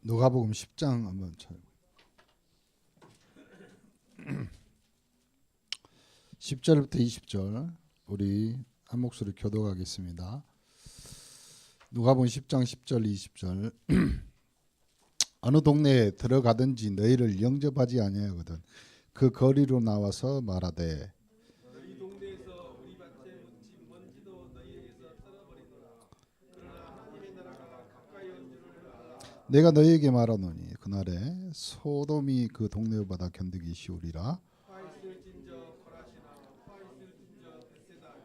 누가복음 10장 한번 쳐요. 10절부터 20절 우리 한 목소리 교독하겠습니다. 누가복음 10장 10절 20절 어느 동네에 들어가든지 너희를 영접하지 아니하거든 그 거리로 나와서 말하되 너희 동네에서 우리 밭에 묻힌 먼지도 너희에게서 썰어버리노라. 그러나 하나님의 나라가 가까이 온 줄을 알라. 내가 너희에게 말하노니 그날에 소돔이 그 동네보다 견디기 쉬우리라. 화 있을진저 코라시나 화 있을진저 벳세다.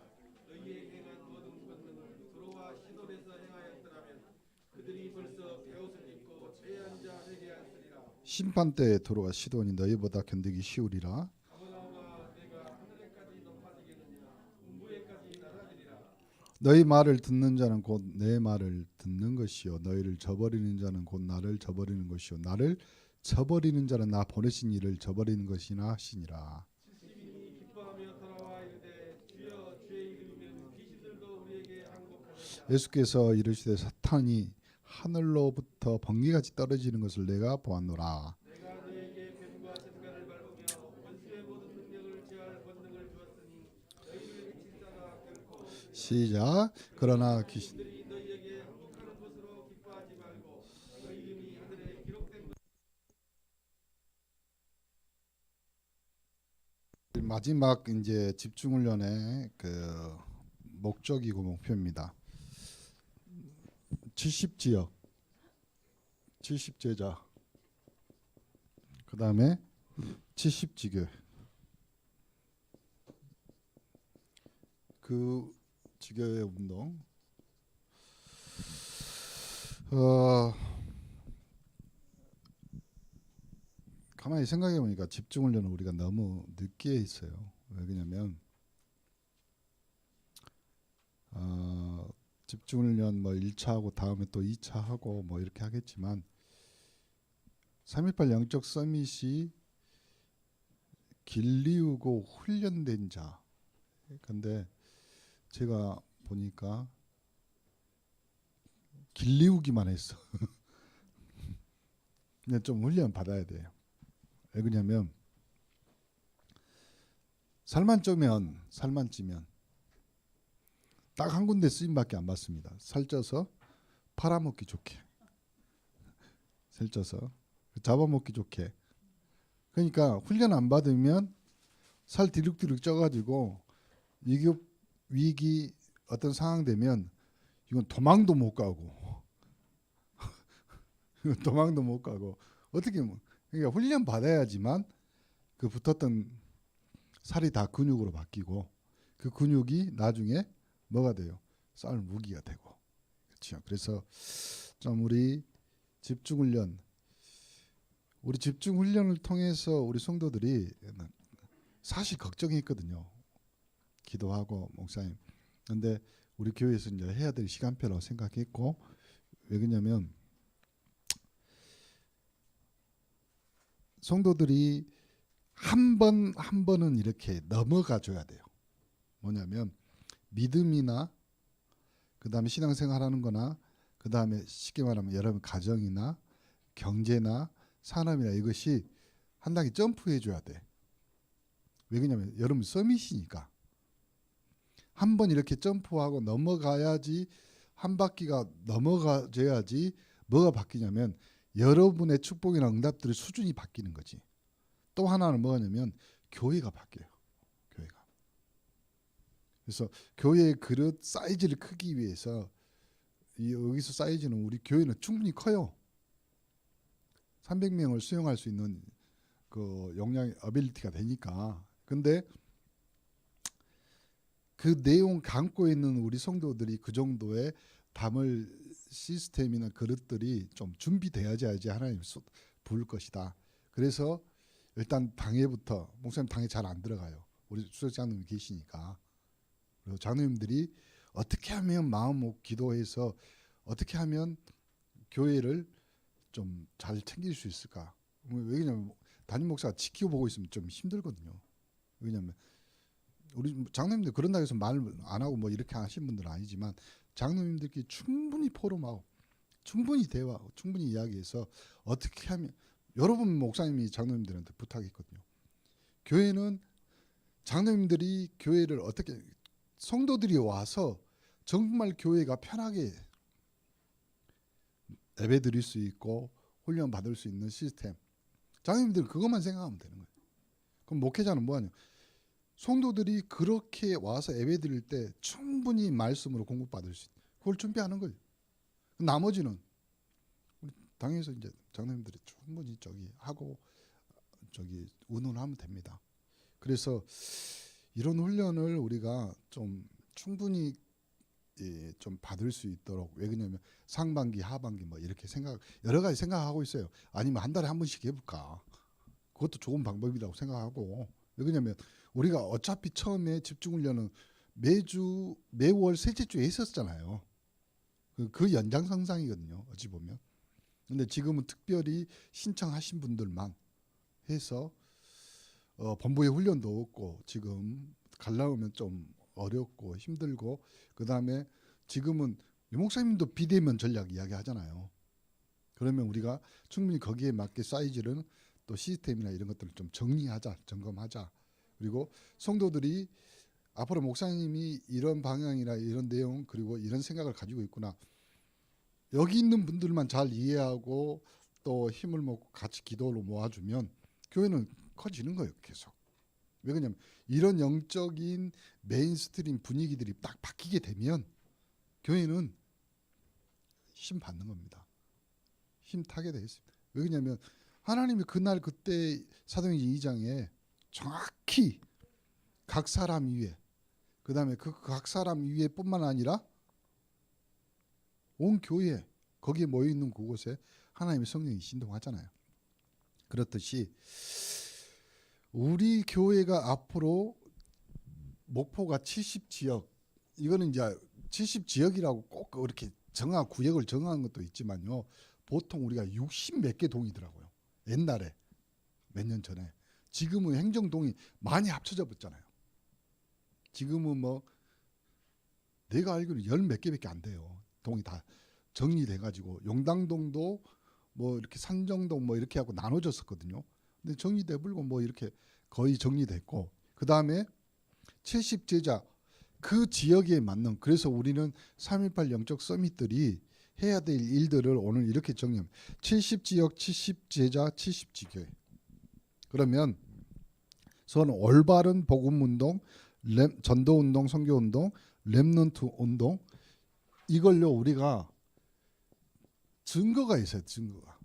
너희의 행한 모든 권능을 두로와 시돈에서 행하였더라면 그들이 벌써 베옷을 입고 죄에 앉아 회개하였으리라. 심판 때에 도로와 시돈이 너희보다 견디기 쉬우리라. 가버나움아 내가 하늘에까지 높아지겠느냐 음부에까지 낮아지리라. 너희 말을 듣는 자는 곧 내 말을 듣는 것이요 너희를 저버리는 자는 곧 나를 저버리는 것이요 나를 저버리는 자는 나 보내신 이를 저버리는 것이나 하시니라. 시민이 기뻐하며 돌아와 이르되 주여 주의 이름이면 귀신들도 우리에게 항복하리라. 예수께서 이르시되 사탄이 하늘로부터 번개같이 떨어지는 것을 내가 보았노라. 내가 너에게 뱀과 쟁가를 밟으며 원수의 모든 능력을 제할 권능을 주었으니 너희를 해칠 자가 결코 시작. 그러나 귀신 들이 너희에게 항복하는 것으로 기뻐하지 말고 너희 이름이 하늘에 기록된 마지막 이제 집중훈련의 그 목적이고 목표입니다. 70지역 70제자 그 다음에 70지교 그 지교의 운동 가만히 생각해 보니까 집중훈련을 우리가 너무 늦게 했어요. 왜 그러냐면 집중훈련 뭐 1차 하고 다음에 또 2차 하고 뭐 이렇게 하겠지만 3.18 영적 서밋이 길리우고 훈련된 자. 근데 제가 보니까 길리우기만 했어. 그냥 좀 훈련 받아야 돼요. 왜 그러냐면 살만 찌면 딱 한 군데 쓰임밖에 안 받습니다. 살쪄서 팔아먹기 좋게, 살쪄서 잡아먹기 좋게. 그러니까 훈련 안 받으면 살 디룩디룩 쪄가지고 위기 어떤 상황 되면 이건 도망도 못 가고 도망도 못 가고 어떻게 그러니까 훈련 받아야지만 그 붙었던 살이 다 근육으로 바뀌고 그 근육이 나중에 뭐가 돼요? 싸울 무기가 되고. 그렇죠. 그래서 좀 우리 집중훈련을 통해서 우리 성도들이 사실 걱정했거든요. 기도하고 목사님. 근데 우리 교회에서 이제 해야 될 시간표라고 생각했고 왜 그러냐면 성도들이 한 번은 이렇게 넘어가 줘야 돼요. 뭐냐면 믿음이나 그다음에 신앙생활하는 거나 그다음에 쉽게 말하면 여러분 가정이나 경제나 산업이나 이것이 한 단계 점프해 줘야 돼. 왜 그러냐면 여러분 서밋이니까 한 번 이렇게 점프하고 넘어가야지 한 바퀴가 넘어가줘야지 뭐가 바뀌냐면 여러분의 축복이나 응답들의 수준이 바뀌는 거지. 또 하나는 뭐냐면 교회가 바뀌어요. 교회가. 그래서 교회의 그릇 사이즈를 크기 위해서 여기서 사이즈는 우리 교회는 충분히 커요. 300명을 수용할 수 있는 그 역량 어빌리티가 되니까. 근데 그 내용 감고 있는 우리 성도들이 그 정도의 담을 시스템이나 그릇들이 좀 준비돼야지 하나님 부을 것이다. 그래서 일단 당회부터 목사님 당회 잘 안 들어가요. 우리 수석장님 계시니까. 그리고 장로님들이 어떻게 하면 마음 먹고 기도해서 어떻게 하면 교회를 좀 잘 챙길 수 있을까? 왜냐면 담임 목사가 지켜보고 있으면 좀 힘들거든요. 왜냐면 우리 장로님들 그런다고 해서 말 안 하고 뭐 이렇게 하신 분들은 아니지만 장로님들끼리 충분히 포럼하고 충분히 대화하고 충분히 이야기해서 어떻게 하면 여러분 목사님이 장로님들한테 부탁했거든요. 교회는 장로님들이 교회를 어떻게 성도들이 와서 정말 교회가 편하게 예배 드릴 수 있고 훈련 받을 수 있는 시스템. 장로님들 그것만 생각하면 되는 거예요. 그럼 목회자는 뭐하냐? 성도들이 그렇게 와서 예배 드릴 때 충분히 말씀으로 공급받을 수 있는 그걸 준비하는 거예요. 나머지는 당에서 이제 장로님들이 충분히 저기 하고 저기 운운하면 됩니다. 그래서 이런 훈련을 우리가 좀 충분히 좀 받을 수 있도록 왜 그러냐면 상반기 하반기 뭐 이렇게 여러 가지 생각하고 있어요. 아니면 한 달에 한 번씩 해볼까? 그것도 좋은 방법이라고 생각하고 왜 그러냐면 우리가 어차피 처음에 집중훈련은 매월 셋째 주에 했었잖아요. 그 연장선상이거든요. 어찌 보면. 근데 지금은 특별히 신청하신 분들만 해서 본부의 훈련도 없고 지금 가려면 좀 어렵고 힘들고 그다음에 지금은 유 목사님도 비대면 전략 이야기 하잖아요. 그러면 우리가 충분히 거기에 맞게 사이즈는 또 시스템이나 이런 것들을 좀 정리하자, 점검하자. 그리고 성도들이 앞으로 목사님이 이런 방향이나 이런 내용 그리고 이런 생각을 가지고 있구나. 여기 있는 분들만 잘 이해하고 또 힘을 먹고 같이 기도로 모아주면 교회는 커지는 거예요. 계속. 왜 그러냐면 이런 영적인 메인스트림 분위기들이 딱 바뀌게 되면 교회는 힘 받는 겁니다. 힘 타게 돼 있습니다. 왜 그러냐면 하나님이 그날 그때 사도행전 2장에 정확히 각 사람 위에 그다음에 그 각 사람 위에뿐만 아니라 온 교회 거기에 모여 있는 그곳에 하나님의 성령이 신동하잖아요. 그렇듯이 우리 교회가 앞으로 목포가 70지역 이거는 이제 70지역이라고 꼭 이렇게 구역을 정한 것도 있지만요. 보통 우리가 60 몇 개 동이더라고요. 옛날에 몇 년 전에. 지금은 행정동이 많이 합쳐져 버렸잖아요. 지금은 뭐 내가 알기로는 10 몇 개밖에 안 돼요. 동이 다 정리돼 가지고 용당동도 뭐 이렇게 산정동 뭐 이렇게 하고 나눠졌었거든요. 근데 정리돼 불고 뭐 이렇게 거의 정리됐고 그다음에 70제자 그 지역에 맞는 그래서 우리는 3.18 영적 서밋들이 해야 될 일들을 오늘 이렇게 정리합니다. 70지역 70제자 70지교회. 그러면 서는 올바른 복음운동, 전도운동, 선교운동, 렘넌트 운동 이걸로 우리가 증거가 있어요. 증거가.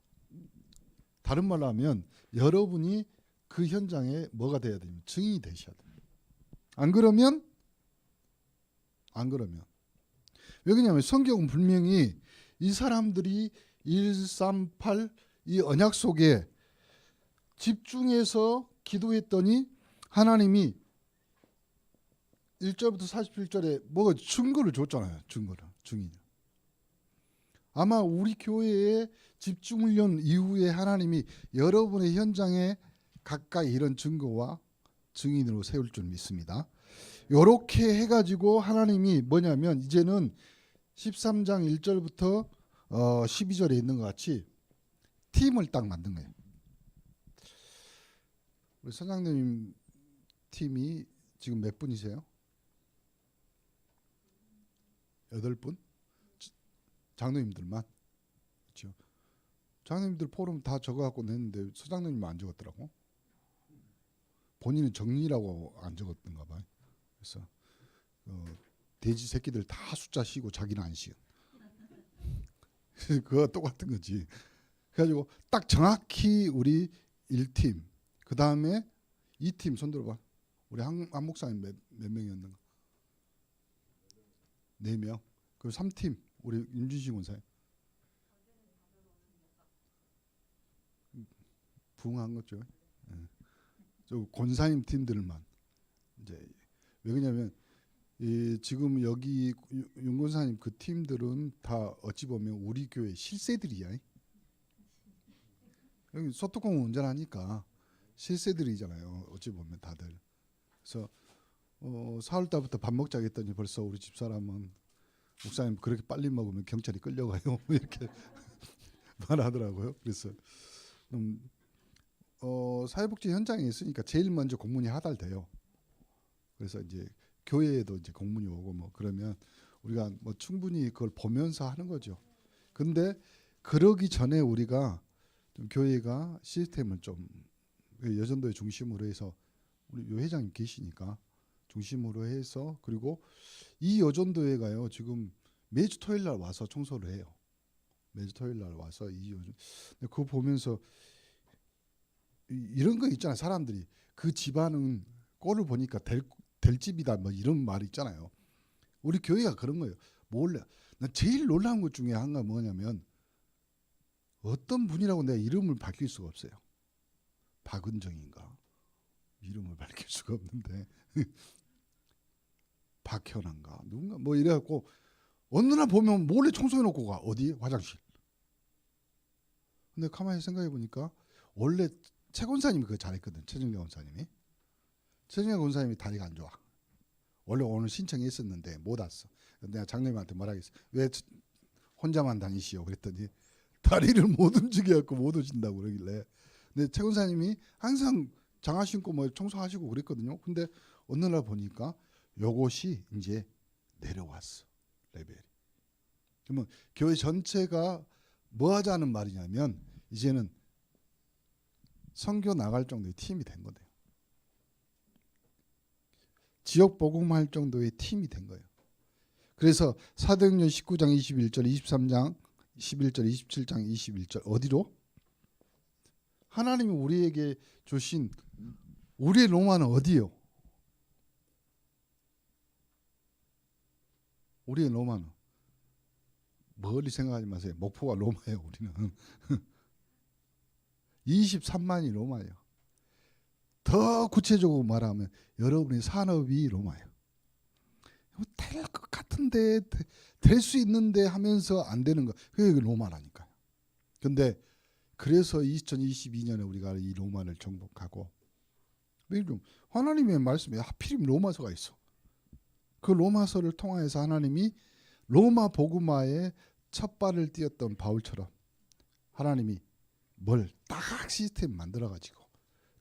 다른 말로 하면 여러분이 그 현장에 뭐가 돼야 됩니까? 증인이 되셔야 돼요. 안 그러면 왜 그러냐면 성경은 분명히 이 사람들이 138 이 언약 속에 집중해서 기도했더니 하나님이 1절부터 47절에 뭐가 증거를 줬잖아요. 증인. 아마 우리 교회의 집중훈련 이후에 하나님이 여러분의 현장에 가까이 이런 증거와 증인으로 세울 줄 믿습니다. 이렇게 해가지고 하나님이 뭐냐면 이제는 13장 1절부터 12절에 있는 것 같이 팀을 딱 만든 거예요. 우리 선장님 팀이 지금 몇 분이세요? 8분? 장로님들만? 그렇죠. 장로님들 포럼 다 적어갖고 냈는데 소장님만 안 적었더라고. 본인은 정리라고 안 적었던가 봐요. 그래서 돼지 새끼들 다 숫자 쉬고 자기는 안 쉬어. 그거 똑같은 거지. 그래가지고 딱 정확히 우리 1팀 그 다음에 2팀 손 들어봐. 우리 한 목사님 몇 명이었는가? 4명. 그리고 3팀 우리 임준식 원사님. 부응한 거죠. 네. 저 권사님 팀들만 이제 왜 그러냐면 지금 여기 윤권사님 그 팀들은 다 어찌 보면 우리 교회 실세들이야. 여기 소뚜껑 운전하니까 실세들이잖아요. 어찌 보면 다들. 그래서 4월 달부터 밥 먹자고 했더니 벌써 우리 집사람은 목사님 그렇게 빨리 먹으면 경찰이 끌려가요. 뭐 이렇게 말하더라고요. 그래서 사회복지 현장에 있으니까 제일 먼저 공문이 하달돼요. 그래서 이제 교회에도 이제 공문이 오고 뭐 그러면 우리가 뭐 충분히 그걸 보면서 하는 거죠. 근데 그러기 전에 우리가 좀 교회가 시스템을 좀 여전도의 중심으로 해서 우리 요 회장님 계시니까 중심으로 해서 그리고 이 여전도회가요 지금 매주 토요일 날 와서 청소를 해요. 매주 토요일 날 와서 이 여전 그거 보면서 이런 거 있잖아요. 사람들이 그 집안은 꼴을 보니까 될 집이다 뭐 이런 말 있잖아요. 우리 교회가 그런 거예요. 몰래. 난 제일 놀라운 것 중에 하나가 뭐냐면 어떤 분이라고 내가 이름을 밝힐 수가 없어요. 박은정인가 이름을 밝힐 수가 없는데 박현아인가 누군가 뭐 이래갖고 어느 날 보면 몰래 청소해놓고 가. 어디? 화장실. 근데 가만히 생각해 보니까 원래 최 권사님이 그거 잘했거든. 최정경 권사님이. 최정경 권사님이 다리가 안 좋아. 원래 오늘 신청했었는데 못 왔어. 내가 장로님한테 뭐라겠어. 왜 혼자만 다니시오? 그랬더니 다리를 못 움직여갖고 못 오신다고 그러길래. 근데 최 권사님이 항상 장화 신고 뭐 청소하시고 그랬거든요. 근데 어느 날 보니까 요것이 이제 내려왔어. 레벨이. 그러면 교회 전체가 뭐 하자는 말이냐면 이제는 선교 나갈 정도의 팀이 된 거예요. 지역 복음할 정도의 팀이 된 거예요. 그래서 사도행전 19장 21절, 23장 11절, 27장 21절 어디로? 하나님이 우리에게 주신 우리의 로마는 어디요? 우리의 로마는 멀리 생각하지 마세요. 목포가 로마예요. 우리는 23만이 로마예요. 더 구체적으로 말하면 여러분의 산업이 로마예요. 될 것 같은데 될 수 있는데 하면서 안 되는 거 그게 로마라니까요. 근데 그래서 2022년에 우리가 이 로마를 정복하고 하나님의 말씀에 하필이면 로마서가 있어. 그 로마서를 통해서 하나님이 로마 복음화에 첫 발을 띄었던 바울처럼 하나님이 뭘 딱 시스템 만들어가지고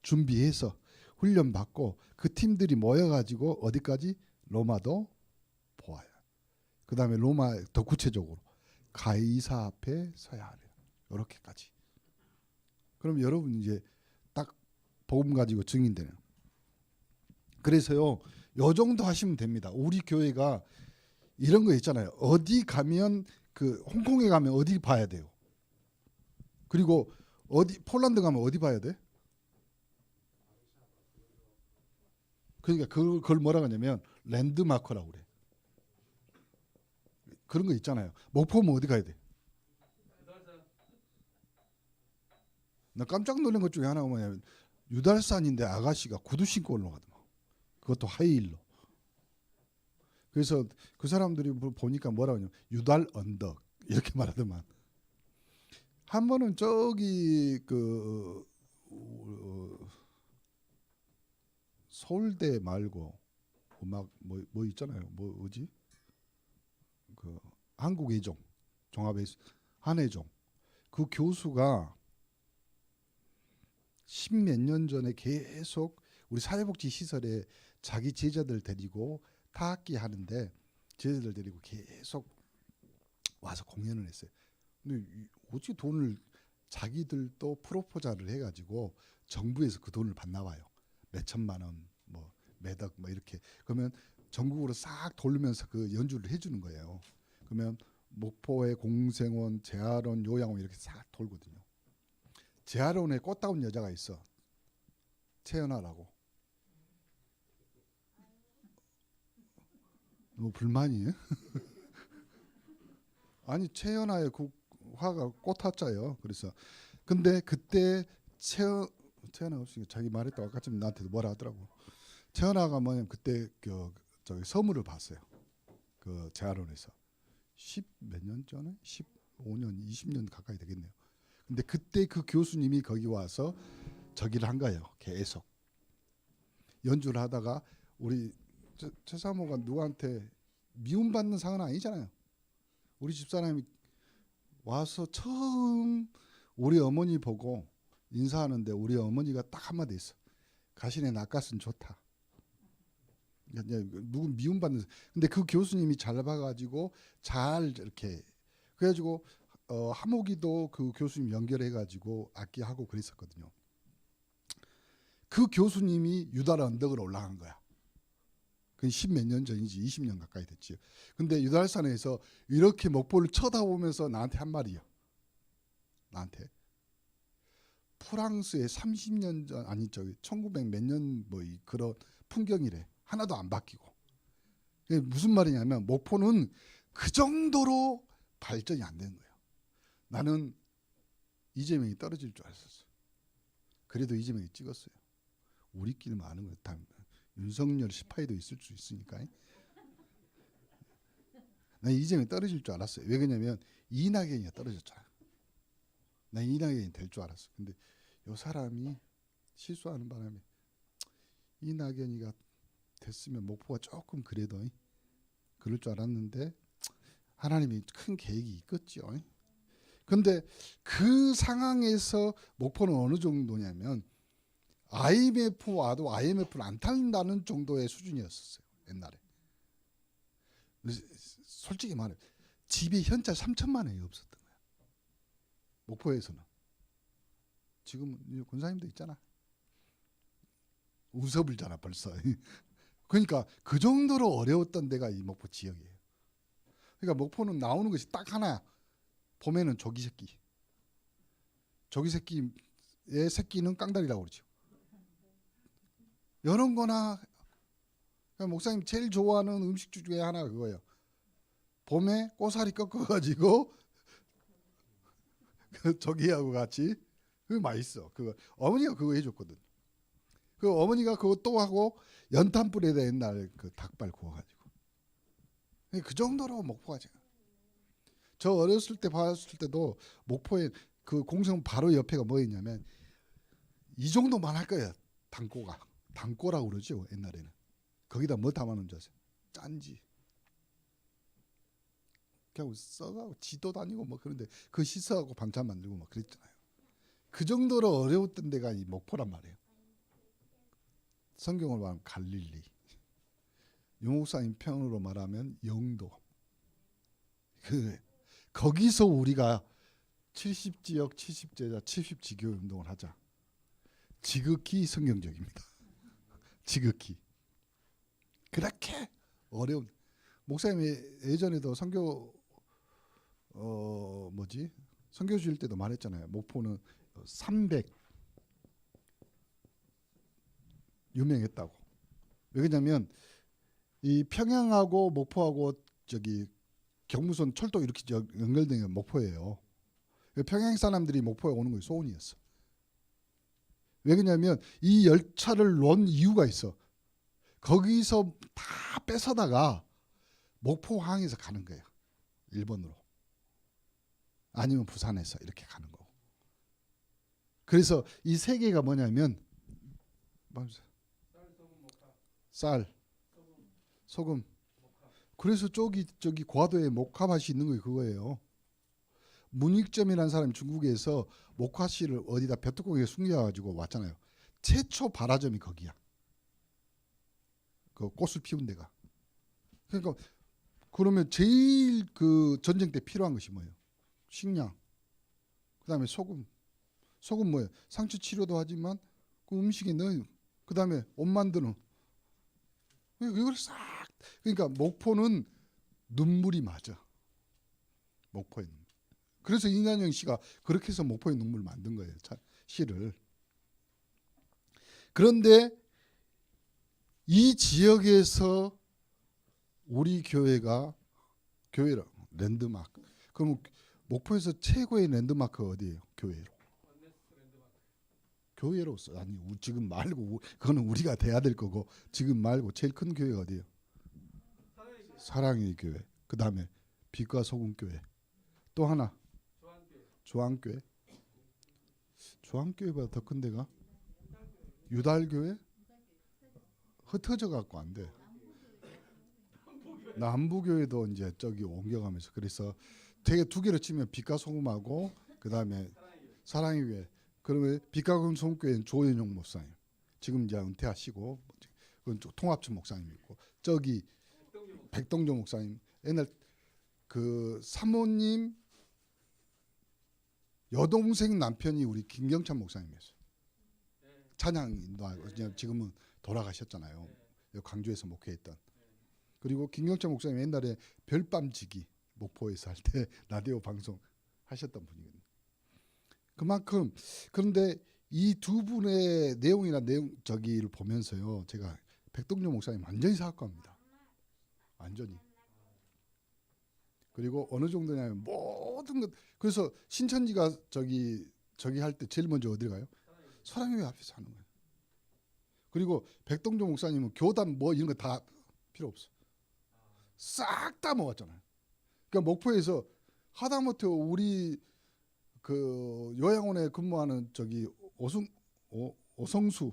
준비해서 훈련받고 그 팀들이 모여가지고 어디까지? 로마도 보아요. 그 다음에 로마 더 구체적으로 가이사 앞에 서야 하래요. 이렇게까지. 그럼 여러분 이제 딱 복음 가지고 증인되는. 그래서요. 요 정도 하시면 됩니다. 우리 교회가 이런 거 있잖아요. 어디 가면 그 홍콩에 가면 어디 봐야 돼요. 그리고 어디 폴란드 가면 어디 봐야 돼? 그러니까 그걸 뭐라고 하냐면 랜드마크라고 그래. 그런 거 있잖아요. 목포 오면 어디 가야 돼? 나 깜짝 놀란 것 중에 하나가 뭐냐면 유달산인데 아가씨가 구두 신고 올라가더만. 그것도 하이힐로. 그래서 그 사람들이 보니까 뭐라고 하냐면 유달 언덕 이렇게 말하더만. 한 번은 저기 그 서울대 말고 막 뭐 있잖아요. 뭐지? 그 한국예종 종합의 한예종 그 교수가 10몇 년 전에 계속 우리 사회복지 시설에 자기 제자들 데리고 타악기 하는데 제자들 데리고 계속 와서 공연을 했어요. 근데 어찌 돈을 자기들도 프로포자를 해가지고 정부에서 그 돈을 받나 봐요. 몇 천만 원, 뭐 매덕 뭐 이렇게. 그러면 전국으로 싹 돌면서 그 연주를 해주는 거예요. 그러면 목포의 공생원, 재활원, 요양원 이렇게 싹 돌거든요. 재활원에 꽃다운 여자가 있어. 최연아라고. 뭐 불만이에요? 아니 최연아의 그 화가 꽃화자예요. 그래서 근데 그때 최연아가 없으니까 자기 말했다고 아까 좀 나한테도 뭐라 하더라고. 최연아가 뭐냐면 그때 저기 선물을 봤어요. 그 재활원에서 10 몇 년 전에 15년 20년 가까이 되겠네요. 근데 그때 그 교수님이 거기 와서 저기를 한 거예요. 계속 연주를 하다가 우리 최사모가 누구한테 미움받는 상은 아니잖아요. 우리 집사람이 와서 처음 우리 어머니 보고 인사하는데 우리 어머니가 딱 한마디 했어. 가신의 낯가슴 좋다. 누구 미움받는, 근데 그 교수님이 잘 봐가지고 잘 이렇게 그래가지고 하모기도 그 교수님 연결해가지고 악기하고 그랬었거든요. 그 교수님이 유달의 언덕을 올라간 거야. 그 10몇 년 전이지, 20년 가까이 됐지. 근데 유달산에서 이렇게 목포를 쳐다보면서 나한테 한 말이야. 나한테 프랑스의 30년 전, 아니 저기 1900 몇 년 뭐 그런 풍경이래. 하나도 안 바뀌고. 그게 무슨 말이냐면 목포는 그 정도로 발전이 안 된 거예요. 나는 이재명이 떨어질 줄 알았었어. 그래도 이재명이 찍었어요. 우리끼리만 아는 거예요. 다 윤석열 스파이도 있을 수 있으니까. 난 이재명이 떨어질 줄 알았어요. 왜 그러냐면 이낙연이 떨어졌잖아. 난 이낙연이 될 줄 알았어. 근데 요 사람이 실수하는 바람에 이낙연이가 됐으면 목포가 조금 그래도 그럴 줄 알았는데 하나님이 큰 계획이 있겠죠. 근데 그 상황에서 목포는 어느 정도냐면 IMF 와도 IMF를 안 탄다는 정도의 수준이었었어요. 옛날에. 솔직히 말해 집에 현찰 3천만 원이 없었던 거야. 목포에서는. 지금 권사님도 있잖아. 웃어불잖아 벌써. 그러니까 그 정도로 어려웠던 데가 이 목포 지역이에요. 그러니까 목포는 나오는 것이 딱 하나. 봄에는 조기새끼. 조기새끼의 새끼는 깡다리라고 그러죠. 이런 거나 목사님 제일 좋아하는 음식 중에 하나가 그거예요. 봄에 꼬사리 꺾어가지고 그 조기하고 같이 그거 맛있어. 그거 어머니가 그거 해줬거든. 그 어머니가 그거 또 하고 연탄불에다 옛날 그 닭발 구워가지고 그 정도로 목포가 지금. 저 어렸을 때 봤을 때도 목포에 그 공성 바로 옆에가 뭐였냐면 이 정도만 할 거야. 당꼬가. 당꼬라고 그러죠 옛날에는. 거기다 뭐 담아놓은 줄 아세요? 짠지. 그냥 써가고 지도 다니고 뭐 그런데 그 씻어갖고 반찬 만들고 막 그랬잖아요. 그 정도로 어려웠던 데가 이 목포란 말이에요. 성경을 말하면 갈릴리. 유목사님 편으로 말하면 영도. 거기서 우리가 70지역 70제자 70지교 운동을 하자. 지극히 성경적입니다. 지극히. 그렇게 어려운. 목사님이 예전에도 선교 선교 주일 때도 말했잖아요. 목포는 300 유명했다고. 왜냐면 이 평양하고 목포하고 저기 경부선 철도 이렇게 연결된 게 목포예요. 평양 사람들이 목포에 오는 게 소원이었어. 왜 그러냐면 이 열차를 놓은 이유가 있어. 거기서 다 뺏어다가 목포항에서 가는 거예요. 일본으로. 아니면 부산에서 이렇게 가는 거고. 그래서 이 세 개가 뭐냐면 쌀, 소금. 그래서 저기 과도에 목화밭이 있는 게 그거예요. 문익점이라는 사람이 중국에서 목화씨를 어디다 벼뚜껑에 숨겨가지고 왔잖아요. 최초 발화점이 거기야. 그 꽃을 피운 데가. 그러니까 그러면 제일 그 전쟁 때 필요한 것이 뭐예요? 식량. 그다음에 소금. 소금 뭐예요? 상처 치료도 하지만 그 음식에 넣어요. 그다음에 옷 만드는. 이걸 싹. 그러니까 목포는 눈물이 맞아. 목포에 눈물. 그래서 이난영 씨가 그렇게 해서 목포의 눈물을 만든 거예요. 시를. 그런데 이 지역에서 우리 교회가 교회라 랜드마크. 그럼 목포에서 최고의 랜드마크가 어디예요? 교회로. 교회로 써. 아니 지금 말고 그거는 우리가 돼야 될 거고 지금 말고 제일 큰 교회가 어디예요? 사랑의 교회. 그 다음에 빛과 소금 교회. 또 하나 조항교회. 조항교회보다 더 큰 데가 유달교회? 흩어져 갖고 안 돼. 남부교회도 이제 저기 옮겨가면서 그래서 되게 두 개로 치면 빛과 소금하고 그 다음에 사랑의 교회. 그러면 빛과 소금교회는 조현용 목사님. 지금 이제 은퇴하시고 그건 통합청 목사님 있고 저기 백동조 목사님 옛날 그 사모님 여동생 남편이 우리 김경찬 목사님이었어요. 찬양인도 하고 지금은 돌아가셨잖아요. 광주에서 목회했던. 그리고 김경찬 목사님 옛날에 별밤지기 목포에서 할 때 라디오 방송 하셨던 분이거든요. 그만큼 그런데 이 두 분의 내용이나 내용 저기를 보면서요, 제가 백동조 목사님 완전히 사악합니다. 완전히. 그리고 어느 정도냐면 모든 것 그래서 신천지가 저기 할 때 제일 먼저 어디 가요? 사랑교회 앞에서 하는 거예요. 그리고 백동조 목사님은 교단 뭐 이런 거 다 필요 없어. 싹 다 모았잖아요. 그러니까 목포에서 하다못해 우리 그 요양원에 근무하는 저기 오성수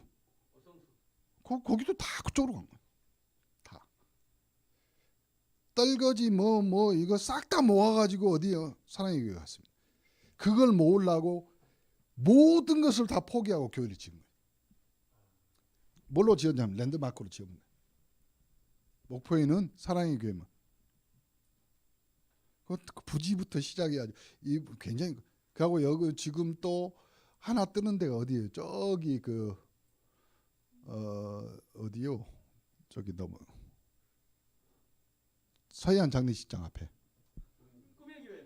거기도 다 그쪽으로 간 거예요. 다 떨거지 뭐 이거 싹 다 모아가지고 어디요? 사랑의 교회 갔습니다. 그걸 모으려고 모든 것을 다 포기하고 교회를 지은 거예요. 뭘로 지었냐면 랜드마크로 지은 거예요. 목포에는 사랑의 교회만. 그 부지부터 시작해야지. 이 굉장히 그하고 여기 지금 또 하나 뜨는 데가 어디예요? 저기 그 어디요? 저기 너무 서해안 장례식장 앞에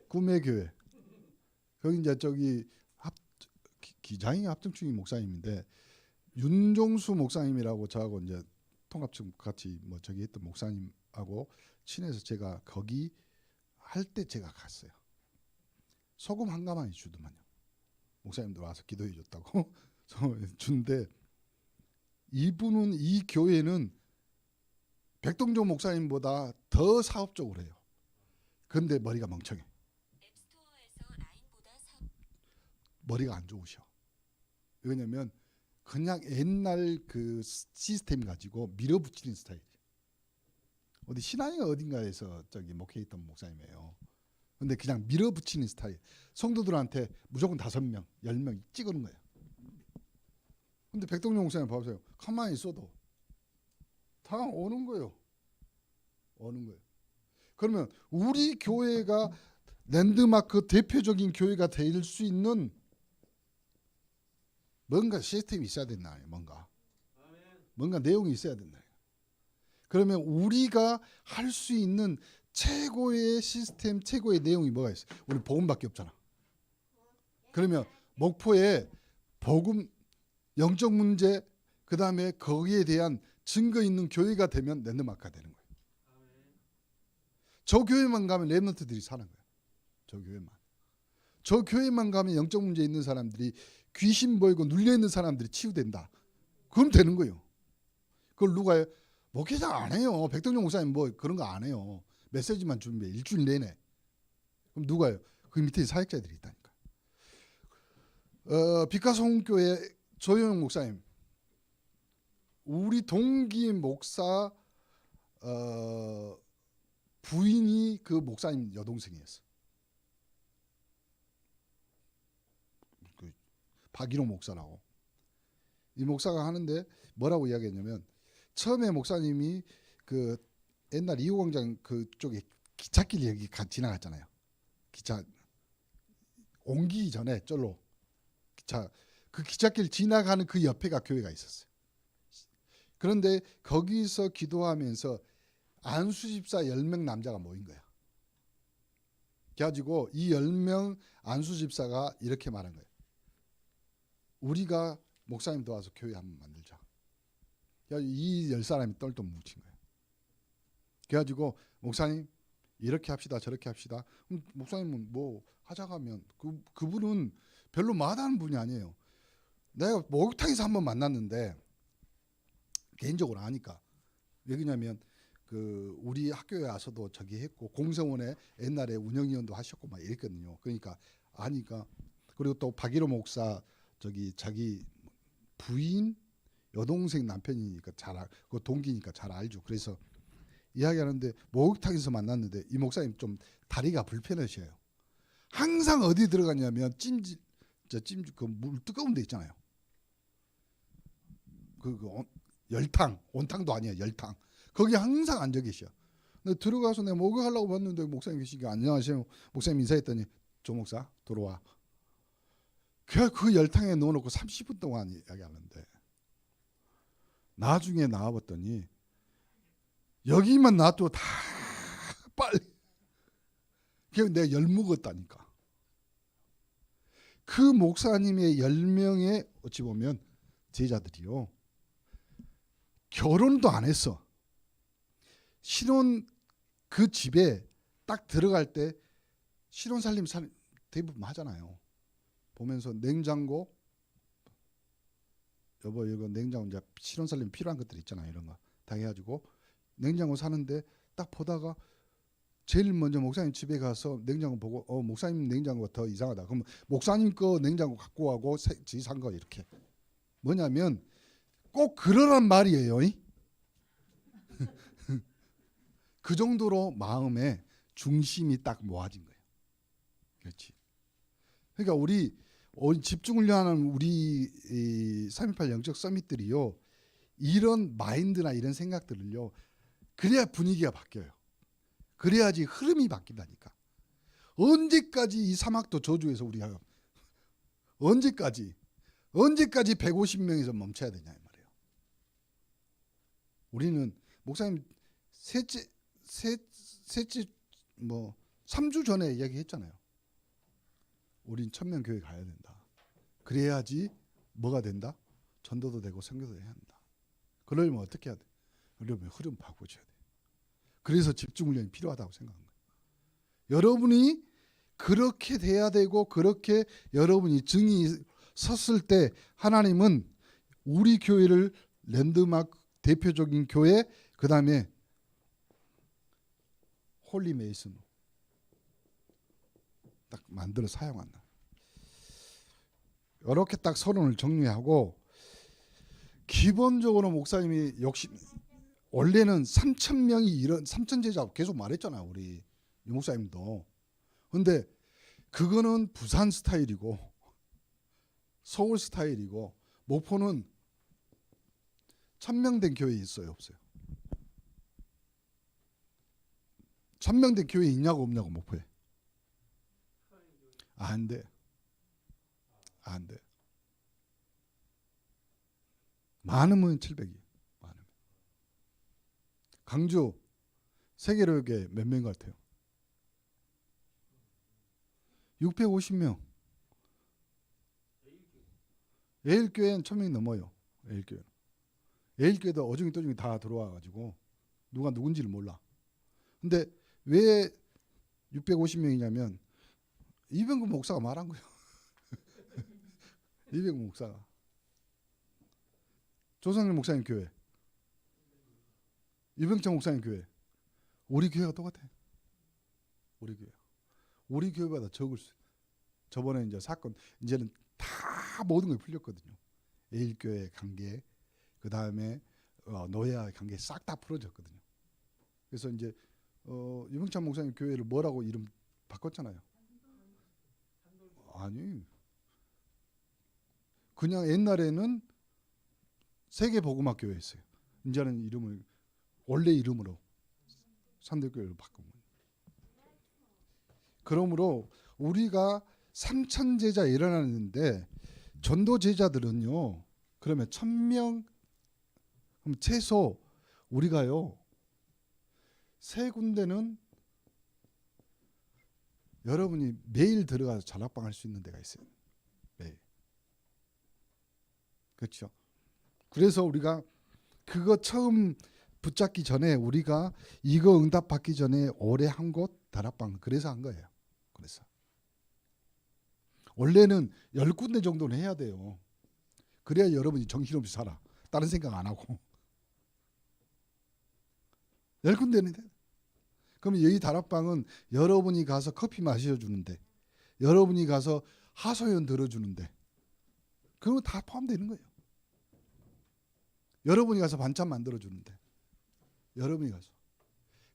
꿈의 교회. 거기 이제 저기 기장이 합정충이 목사님인데 윤종수 목사님이라고 저하고 이제 통합청 같이 뭐 저기 했던 목사님하고 친해서 제가 거기 할 때 제가 갔어요. 소금 한 가마니 주더만요. 목사님들 와서 기도해 줬다고 준데 이분은 이 교회는 백동조 목사님보다 더 사업적으로 해요. 그런데 머리가 멍청해. 머리가 안 좋으셔. 왜냐면 그냥 옛날 그 시스템 가지고 밀어붙이는 스타일. 어디 신안이가 어딘가에서 저기 목회했던 목사님이에요. 근데 그냥 밀어붙이는 스타일. 성도들한테 무조건 5명, 10명 찍어놓은 거예요. 근데 백동영 목사님 봐보세요. 가만히 있어도 다 오는 거예요. 오는 거예요. 그러면 우리 교회가 랜드마크 대표적인 교회가 될 수 있는 뭔가 시스템이 있어야 된다. 뭔가 내용이 있어야 된다. 그러면 우리가 할 수 있는 최고의 시스템, 최고의 내용이 뭐가 있어요? 우리 복음밖에 없잖아. 그러면 목포에 복음, 영적 문제, 그 다음에 거기에 대한 증거 있는 교회가 되면 랜드마크가 되는 거예요. 저 교회만 가면 랩런트들이 사는 거예요. 저 교회만. 저 교회만 가면 영적 문제 있는 사람들이 귀신 보이고 눌려 있는 사람들이 치유된다. 그럼 되는 거예요. 그걸 누가 해요? 목회자 안 해요. 백동영 목사님 뭐 그런 거 안 해요. 메시지만 준비해. 일주일 내내. 그럼 누가 해요? 그 밑에 사역자들이 있다니까. 빛가송교회 조영 목사님. 우리 동기 목사 부인이 그 목사님 여동생이었어. 그 박일호 목사라고. 이 목사가 하는데 뭐라고 이야기했냐면 처음에 목사님이 그 옛날 이호광장 그쪽에 기찻길 여기 지나갔잖아요. 기차 옮기기 전에 쫄로 그 기찻길 지나가는 그 옆에가 교회가 있었어요. 그런데 거기서 기도하면서 안수집사 10명 남자가 모인 거야. 그래가지고 이 10명 안수집사가 이렇게 말한 거예요. 우리가 목사님 도와서 교회 한번 만들자. 이 10사람이 똘똘 뭉친 거예요. 그래가지고 목사님 이렇게 합시다 저렇게 합시다. 목사님은 뭐 하자고 하면 그분은 별로 마다하는 분이 아니에요. 내가 목욕탕에서 한번 만났는데 개인적으로 아니까. 왜 그러냐면 그 우리 학교에 와서도 저기 했고 공성원에 옛날에 운영위원도 하셨고 막 이랬거든요. 그러니까 아니까. 그리고 또 박일호 목사 저기 자기 부인 여동생 남편이니까 그 동기니까 잘 알죠. 그래서 이야기하는데 목욕탕에서 만났는데 이 목사님 좀 다리가 불편하셔요. 항상 어디 들어가냐면 물 뜨거운 데 있잖아요. 열탕, 온탕도 아니야, 열탕. 거기 항상 앉아 계셔. 근데 들어가서 내가 목욕하려고 봤는데 목사님 계시니까 안녕하세요. 목사님 인사했더니 조 목사 들어와. 그 열탕에 넣어놓고 30분 동안 이야기하는데 나중에 나와봤더니 여기만 놔도 다 빨리. 그냥 내가 열먹었다니까. 그 목사님의 10명의 어찌 보면 제자들이요. 결혼도 안 했어. 신혼 그 집에 딱 들어갈 때 신혼 살림 대부분 하잖아요. 보면서 냉장고 여보 이거 냉장고 이제 신혼 살림 필요한 것들 있잖아요. 이런 거 다 해가지고 냉장고 사는데 딱 보다가 제일 먼저 목사님 집에 가서 냉장고 보고 목사님 냉장고가 더 이상하다. 그럼 목사님 거 냉장고 갖고 가고 지 산 거 이렇게. 뭐냐면 꼭 그러란 말이에요. 그 정도로 마음에 중심이 딱 모아진 거예요. 그렇지. 그러니까 우리 집중훈련하는 우리 3.18 영적 서밋들이요. 이런 마인드나 이런 생각들을요. 그래야 분위기가 바뀌어요. 그래야지 흐름이 바뀐다니까. 언제까지 이 사막도 저주에서 우리가 언제까지 150명에서 멈춰야 되냐 이 말이에요. 우리는 목사님 셋째 3주 전에 이야기했잖아요. 우린 1000명 교회 가야 된다. 그래야지 뭐가 된다? 전도도 되고 선교도 해야 한다. 그러려면 어떻게 해야 돼? 그러려면 흐름 바꾸셔야 돼. 그래서 집중훈련이 필요하다고 생각한 거예요. 여러분이 그렇게 돼야 되고 그렇게 여러분이 증이 섰을 때 하나님은 우리 교회를 랜드마크 대표적인 교회 그 다음에 홀리 메이슨 딱 만들어 사용한다. 이렇게 딱 서론을 정리하고 기본적으로 목사님이 역시 원래는 3,000명이 이런 3,000제자 계속 말했잖아요. 우리 유 목사님도. 근데 그거는 부산 스타일이고 서울 스타일이고 목포는 1,000명 된 교회 있어요, 없어요? 1,000명 된 교회 있냐고 없냐고 목포에. 안 돼. 안 돼. 많으면 700이. 많으면. 강주 세계로에 몇 명 같아요? 650명. 예일교회는 1,000명이 넘어요. 예일교회. 예일교회도 어중이 떠중이 다 들어와가지고 누가 누군지를 몰라. 근데 왜 650명이냐면 이병구 목사가 말한 거예요. 이병구 목사가. 조성일 목사님 교회. 이병창 목사님 교회. 우리 교회가 똑같아요. 우리 교회. 우리 교회보다 적을 수. 저번에 이제 사건 이제는 다 모든 게 풀렸거든요. 예일교회 관계, 그 다음에 노예와 관계 싹 다 풀어졌거든요. 그래서 이제 이병찬 목사님 교회를 뭐라고 이름 바꿨잖아요. 아니, 그냥 옛날에는 세계복음학교였어요. 이제는 이름을 원래 이름으로 산들교회로 바꾼 거예요. 그러므로 우리가 3,000제자 일어나는데 전도 제자들은요. 그러면 1,000명 그럼 최소 우리가요. 세 군데는 여러분이 매일 들어가서 전학방 할 수 있는 데가 있어요. 매일. 그렇죠. 그래서 우리가 그거 처음 붙잡기 전에 우리가 이거 응답 받기 전에 올해 한 곳 다락방 그래서 한 거예요. 그래서 원래는 10군데 정도는 해야 돼요. 그래야 여러분이 정신없이 살아. 다른 생각 안 하고. 10군데는 돼. 그럼 여기 다락방은 여러분이 가서 커피 마셔주는데 여러분이 가서 하소연 들어주는데 그거 다 포함되는 거예요. 여러분이 가서 반찬 만들어주는데 여러분이 가서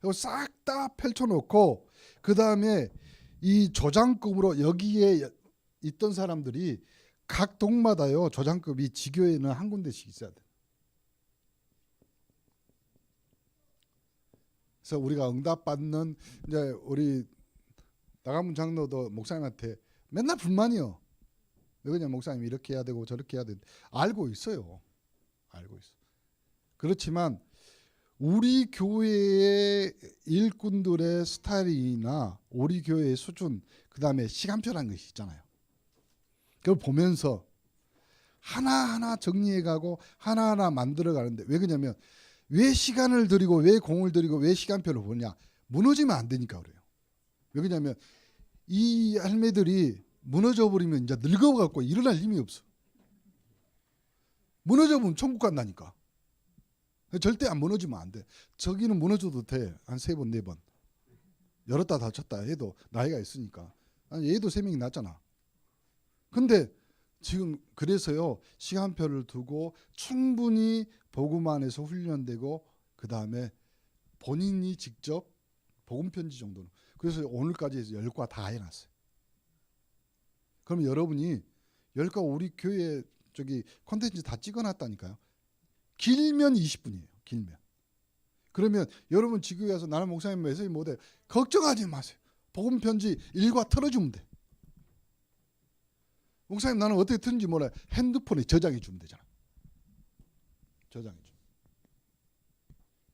이거 싹 다 펼쳐놓고 그 다음에 이 조장급으로 여기에 있던 사람들이 각 동마다요 조장급이 지교에는 한 군데씩 있어야 돼. 그래서 우리가 응답받는 이제 우리 나가문 장로도 목사님한테 맨날 불만이요. 왜 그냥 목사님 이렇게 해야 되고 저렇게 해야 돼. 알고 있어요. 알고 있어. 그렇지만 우리 교회의 일꾼들의 스타일이나 우리 교회의 수준, 그 다음에 시간표라는 것이 있잖아요. 그걸 보면서 하나하나 정리해가고 하나하나 만들어가는데 왜 그러냐면 왜 시간을 들이고 왜 공을 들이고 왜 시간표를 보냐. 무너지면 안 되니까 그래요. 왜 그러냐면 이 할매들이 무너져 버리면 이제 늙어갖고 일어날 힘이 없어. 무너져 보면 천국 간다니까. 절대 안 무너지면 안 돼. 저기는 무너져도 돼. 한 3번 4번 열었다 닫혔다 해도 나이가 있으니까. 아니, 얘도 3명이 났잖아. 근데 지금 그래서요 시간표를 두고 충분히 복음 안에서 훈련되고 그 다음에 본인이 직접 복음 편지 정도는. 그래서 오늘까지 10과 다 해놨어요. 그럼 여러분이 10과 우리 교회 저기 콘텐츠 다 찍어놨다니까요. 길면 20분이에요. 길면. 그러면 여러분 지구에 와서 나는 목사님 메시지 못해. 걱정하지 마세요. 복음 편지 1과 틀어주면 돼. 목사님 나는 어떻게 틀는지 몰라요. 핸드폰에 저장해 주면 되잖아. 저장해 줘.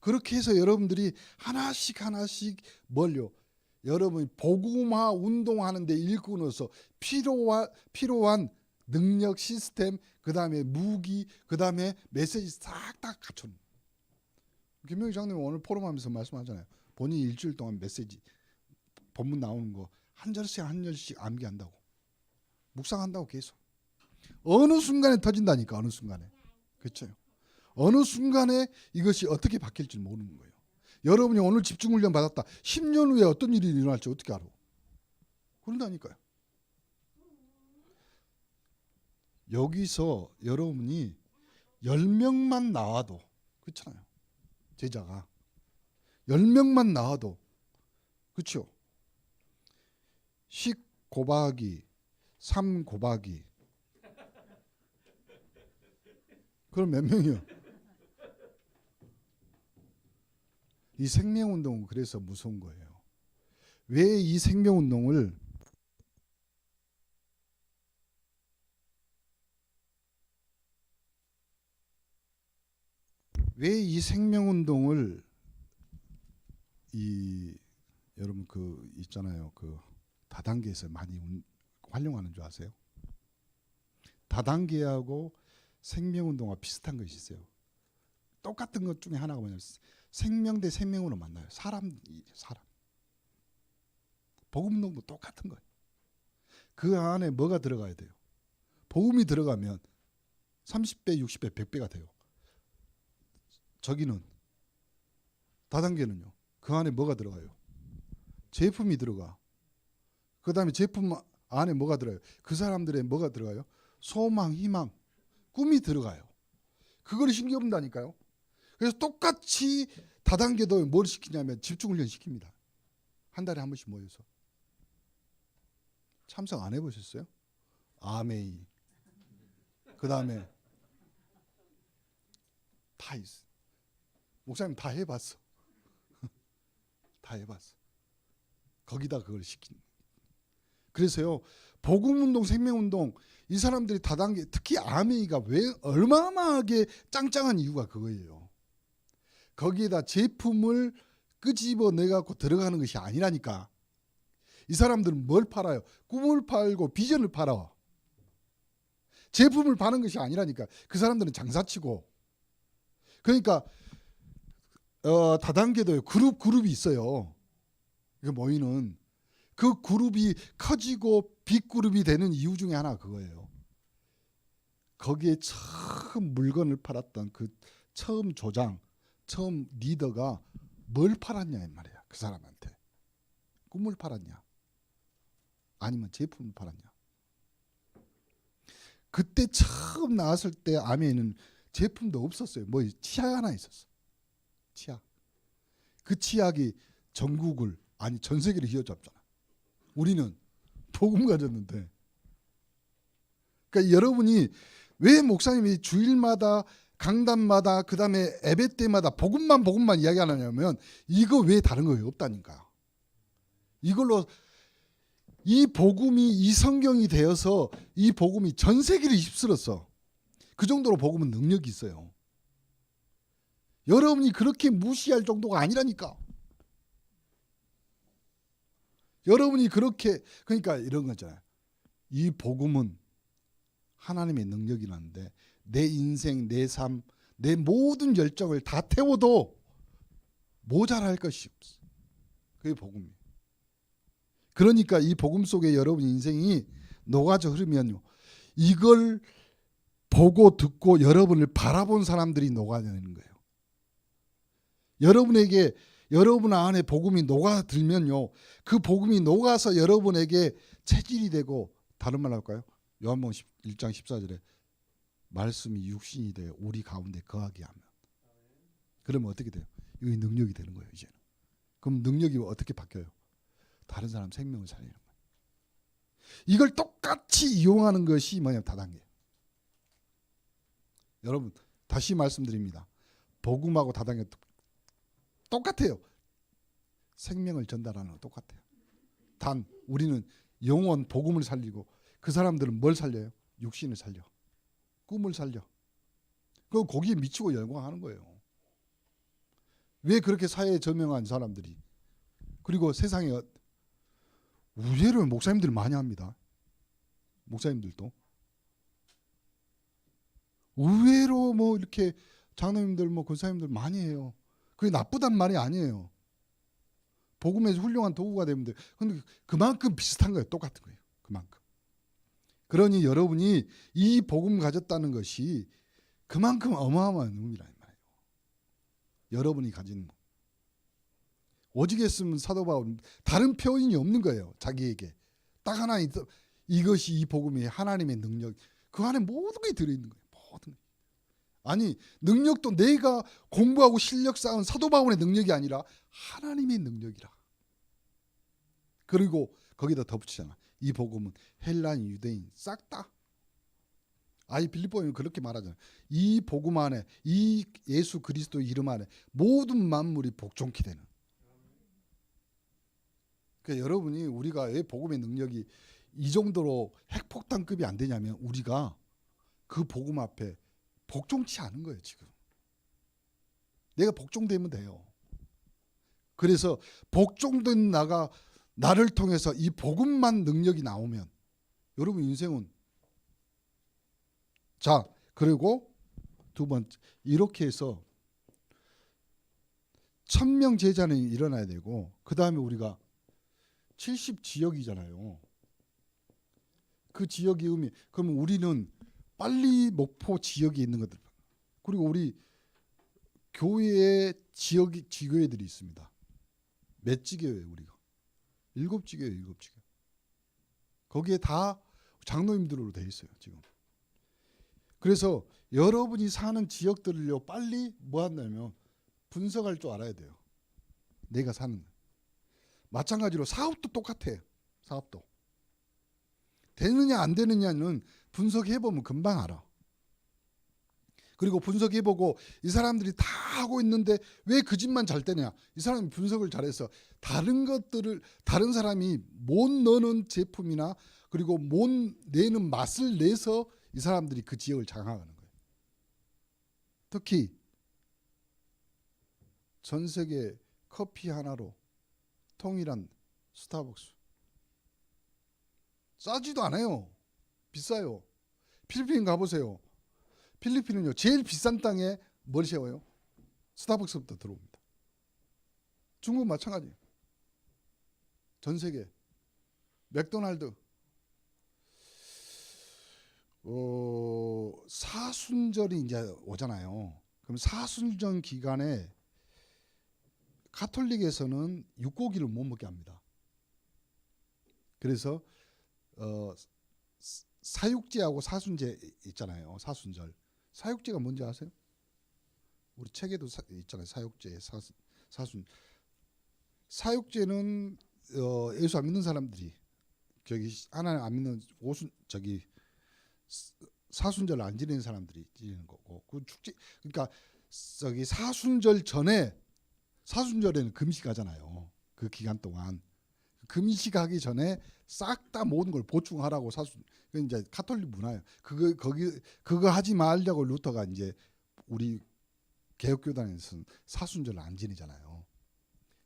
그렇게 해서 여러분들이 하나씩 멀려. 여러분이 복음화 운동하는데 일꾼으로서 필요한 능력 시스템, 그 다음에 무기, 그 다음에 메시지 싹 다 갖춰놓은. 김명희 장로님 오늘 포럼하면서 말씀하잖아요. 본인이 일주일 동안 메시지 본문 나오는 거 한 절씩 암기한다고. 묵상한다고 계속. 어느 순간에 터진다니까. 어느 순간에. 그렇죠. 어느 순간에 이것이 어떻게 바뀔지 모르는 거예요. 여러분이 오늘 집중훈련 받았다. 10년 후에 어떤 일이 일어날지 어떻게 알아? 그런다니까요. 여기서 여러분이 10명만 나와도 그렇잖아요. 제자가 10명만 나와도 그렇죠. 10 곱하기 3 곱하기 그럼 몇 명이요? 이 생명운동은 그래서 무서운 거예요. 왜 이 생명운동을 여러분 그 있잖아요. 그 다단계에서 많이 활용하는 줄 아세요? 다단계하고 생명운동과 비슷한 것이 있어요. 똑같은 것 중에 하나가 뭐냐면 생명 대 생명으로 만나요. 사람. 복음운동도 똑같은 거예요. 그 안에 뭐가 들어가야 돼요? 복음이 들어가면 30배, 60배, 100배가 돼요. 저기는 다단계는요. 그 안에 뭐가 들어가요? 제품이 들어가. 그 다음에 제품 안에 뭐가 들어가요? 그 사람들의 뭐가 들어가요? 소망, 희망, 꿈이 들어가요. 그걸 신경쓴다니까요. 그래서 똑같이 다단계도 뭘 시키냐면 집중훈련 시킵니다. 한 달에 한 번씩 모여서. 참석 안 해보셨어요? 아메이. 그 다음에 다 있어. 목사님 다 해봤어. 다 해봤어. 거기다 그걸 시킨. 그래서요 복음운동, 생명운동 이 사람들이 다단계 특히 아메이가 왜 얼마나게 짱짱한 이유가 그거예요. 거기에다 제품을 끄집어내갖고 들어가는 것이 아니라니까. 이 사람들은 뭘 팔아요? 꿈을 팔고 비전을 팔아. 제품을 파는 것이 아니라니까. 그 사람들은 장사치고. 그러니까 다단계도 그룹이 있어요. 그 모이는 그 그룹이 커지고 빅그룹이 되는 이유 중에 하나가 그거예요. 거기에 처음 물건을 팔았던 그 처음 조장, 처음 리더가 뭘 팔았냐 이 말이야. 그 사람한테 꿈을 팔았냐 아니면 제품을 팔았냐. 그때 처음 나왔을 때 아메는 제품도 없었어요. 뭐 치아 하나 있었어. 치아. 그 치약이 전국을 아니 전 세계를 휘어잡잖아. 우리는 복음 가졌는데. 그러니까 여러분이 왜 목사님이 주일마다 강단마다 그다음에 예배 때마다 복음만 이야기 안 하냐면 이거 외에 다른 거 없다니까. 이걸로 이 복음이 이 성경이 되어서 이 복음이 전 세계를 휩쓸었어. 그 정도로 복음은 능력이 있어요. 여러분이 그렇게 무시할 정도가 아니라니까. 여러분이 그렇게 그러니까 이런 거잖아요. 이 복음은 하나님의 능력이라는데 내 인생, 내 삶, 내 모든 열정을 다 태워도 모자랄 것이 없어. 그게 복음이에요. 그러니까 이 복음 속에 여러분 인생이 녹아져 흐르면요. 이걸 보고 듣고 여러분을 바라본 사람들이 녹아내는 거예요. 여러분 안에 복음이 녹아들면요. 그 복음이 녹아서 여러분에게 체질이 되고 다른 말로 할까요? 요한복음 1장 14절에 말씀이 육신이 되어 우리 가운데 거하게 하면 그러면 어떻게 돼요? 이게 능력이 되는 거예요. 이제는. 그럼 능력이 어떻게 바뀌어요? 다른 사람 생명을 살리는 거예요. 이걸 똑같이 이용하는 것이 뭐냐면 다단계예요. 여러분 다시 말씀드립니다. 복음하고 다단계 똑같아요. 생명을 전달하는 거 똑같아요. 단 우리는 영원 복음을 살리고 그 사람들은 뭘 살려요? 육신을 살려. 꿈을 살려. 그 거기에 미치고 열광하는 거예요. 왜 그렇게 사회에 저명한 사람들이 그리고 세상에 의외로 목사님들이 많이 합니다. 목사님들도 의외로 뭐 이렇게 장로님들 뭐 권사님들 많이 해요. 그게 나쁘단 말이 아니에요. 복음에서 훌륭한 도구가 되면 돼. 근데 그만큼 비슷한 거예요. 똑같은 거예요. 그만큼. 그러니 여러분이 이 복음 가졌다는 것이 그만큼 어마어마한 의미란 말이에요. 여러분이 가진 오직했으면 사도 바울 다른 표현이 없는 거예요. 자기에게 딱 하나 있어. 이것이 이 복음이 하나님의 능력. 그 안에 모든 게 들어있는 거예요. 모든 게. 아니 능력도 내가 공부하고 실력 쌓은 사도 바울의 능력이 아니라 하나님의 능력이라. 그리고 거기다 덧붙이잖아. 이 복음은 헬라인 유대인 싹 다. 아이 빌립보는 그렇게 말하잖아요. 이 복음 안에 이 예수 그리스도 이름 안에 모든 만물이 복종케 되는. 그러니까 여러분이 우리가 왜 복음의 능력이 이 정도로 핵폭탄급이 안 되냐면 우리가 그 복음 앞에 복종치 않은 거예요. 지금 내가 복종되면 돼요. 그래서 복종된 나를 통해서 이 복음만 능력이 나오면 여러분 인생은 자 그리고 두 번째 이렇게 해서 1000명 제자는 일어나야 되고 그 다음에 우리가 70지역이잖아요. 그 지역의 의미 그러면 우리는 빨리 목포 지역에 있는 것들 그리고 우리 교회의 지교회들이 있습니다. 몇 지교회예요 우리가? 7지교회예요. 7지교회. 거기에 다 장로님들로 돼 있어요 지금. 그래서 여러분이 사는 지역들을요 빨리 뭐 한다면 분석할 줄 알아야 돼요. 내가 사는 마찬가지로 사업도 똑같아요. 사업도 되느냐 안 되느냐는 분석해보면 금방 알아. 그리고 분석해보고 이 사람들이 다 하고 있는데 왜 그 집만 잘 되냐. 이 사람이 분석을 잘해서 다른 것들을 다른 사람이 못 넣는 제품이나 그리고 못 내는 맛을 내서 이 사람들이 그 지역을 장악하는 거예요. 특히 전 세계 커피 하나로 통일한 스타벅스 싸지도 않아요. 비싸요. 필리핀 가보세요. 필리핀은요 제일 비싼 땅에 뭘 세워요? 스타벅스부터 들어옵니다. 중국 마찬가지예요. 전 세계 맥도날드 사순절이 이제 오잖아요. 그럼 사순절 기간에 가톨릭에서는 육고기를 못 먹게 합니다. 그래서 사육제하고 사순제 있잖아요. 사순절. 사육제가 뭔지 아세요? 우리 책에도 있잖아요. 사육제, 사순. 사육제는 예수 안 믿는 사람들이 저기 하나님 안 믿는 사순절 안 지내는 사람들이 지내는 거고 그 축제 그러니까 저기 사순절에는 금식하잖아요. 그 기간 동안 금식하기 전에 싹 다 모든 걸 보충하라고 그 이제 카톨릭 문화예요. 그거 하지 말자고 루터가 이제 우리 개혁교단에서는 사순절을 안 지내잖아요.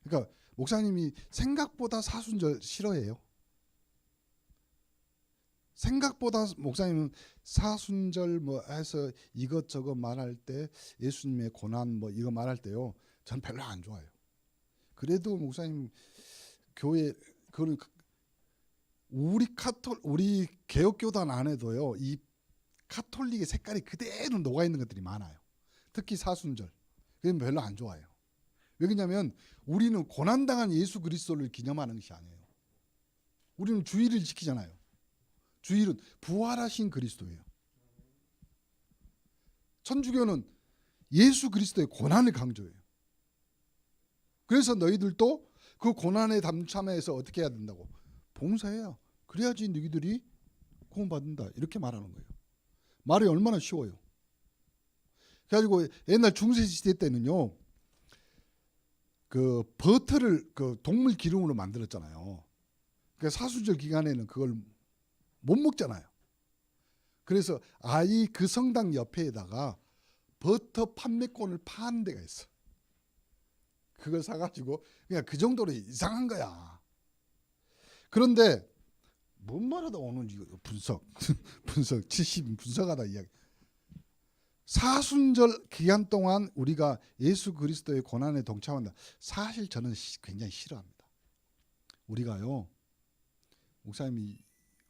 그러니까 목사님이 생각보다 사순절 싫어해요. 생각보다 목사님은 사순절 뭐 해서 이것저것 말할 때 예수님의 고난 뭐 이거 말할 때요. 전 별로 안 좋아해요. 그래도 목사님 교회 그거는 우리 개혁교단 안에도요. 이 카톨릭의 색깔이 그대로 녹아 있는 것들이 많아요. 특히 사순절. 그건 별로 안 좋아해요. 왜냐하면 우리는 고난당한 예수 그리스도를 기념하는 것이 아니에요. 우리는 주일을 지키잖아요. 주일은 부활하신 그리스도예요. 천주교는 예수 그리스도의 고난을 강조해요. 그래서 너희들도 그 고난에 담참해서 어떻게 해야 된다고? 봉사해야. 그래야지 너희들이 구원받는다. 이렇게 말하는 거예요. 말이 얼마나 쉬워요. 그래가지고 옛날 중세시대 때는요. 그 버터를 그 동물 기름으로 만들었잖아요. 그러니까 사순절 기간에는 그걸 못 먹잖아요. 그래서 아이 그 성당 옆에다가 버터 판매권을 파는 데가 있어. 그걸 사가지고 그냥 그 정도로 이상한 거야. 그런데 뭔 말하다 오늘 이거 분석 70 분석하다 이야기. 사순절 기간 동안 우리가 예수 그리스도의 고난에 동참한다. 사실 저는 굉장히 싫어합니다. 우리가요. 목사님이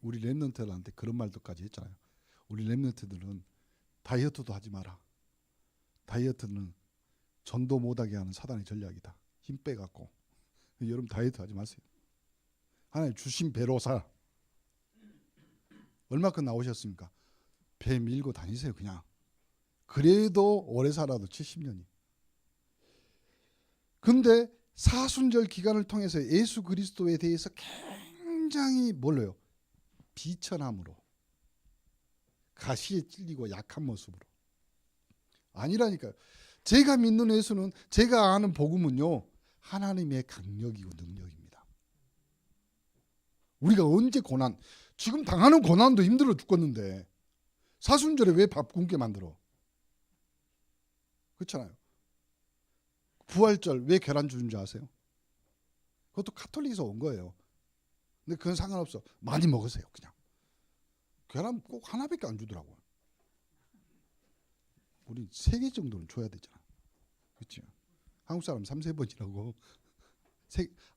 우리 렘넌트들한테 그런 말도까지 했잖아요. 우리 렘넌트들은 다이어트도 하지 마라. 다이어트는 전도 못하게 하는 사단의 전략이다. 힘 빼갖고. 여러분 다이어트 하지 마세요. 하나님 주신 배로 살. 얼마큼 나오셨습니까? 배 밀고 다니세요 그냥. 그래도 오래 살아도 70년이. 근데 사순절 기간을 통해서 예수 그리스도에 대해서 굉장히 뭘로요? 비천함으로. 가시에 찔리고 약한 모습으로. 아니라니까요. 제가 믿는 예수는 제가 아는 복음은요. 하나님의 강력이고 능력입니다. 우리가 언제 지금 당하는 고난도 힘들어 죽겠는데 사순절에 왜 밥 굶게 만들어? 그렇잖아요. 부활절 왜 계란 주는 줄 아세요? 그것도 카톨릭에서 온 거예요. 근데 그건 상관없어. 많이 먹으세요 그냥. 계란 꼭 하나밖에 안 주더라고요. 우리 3개 정도는 줘야 되잖아. 그렇죠? 한국 사람 3-4번이라고.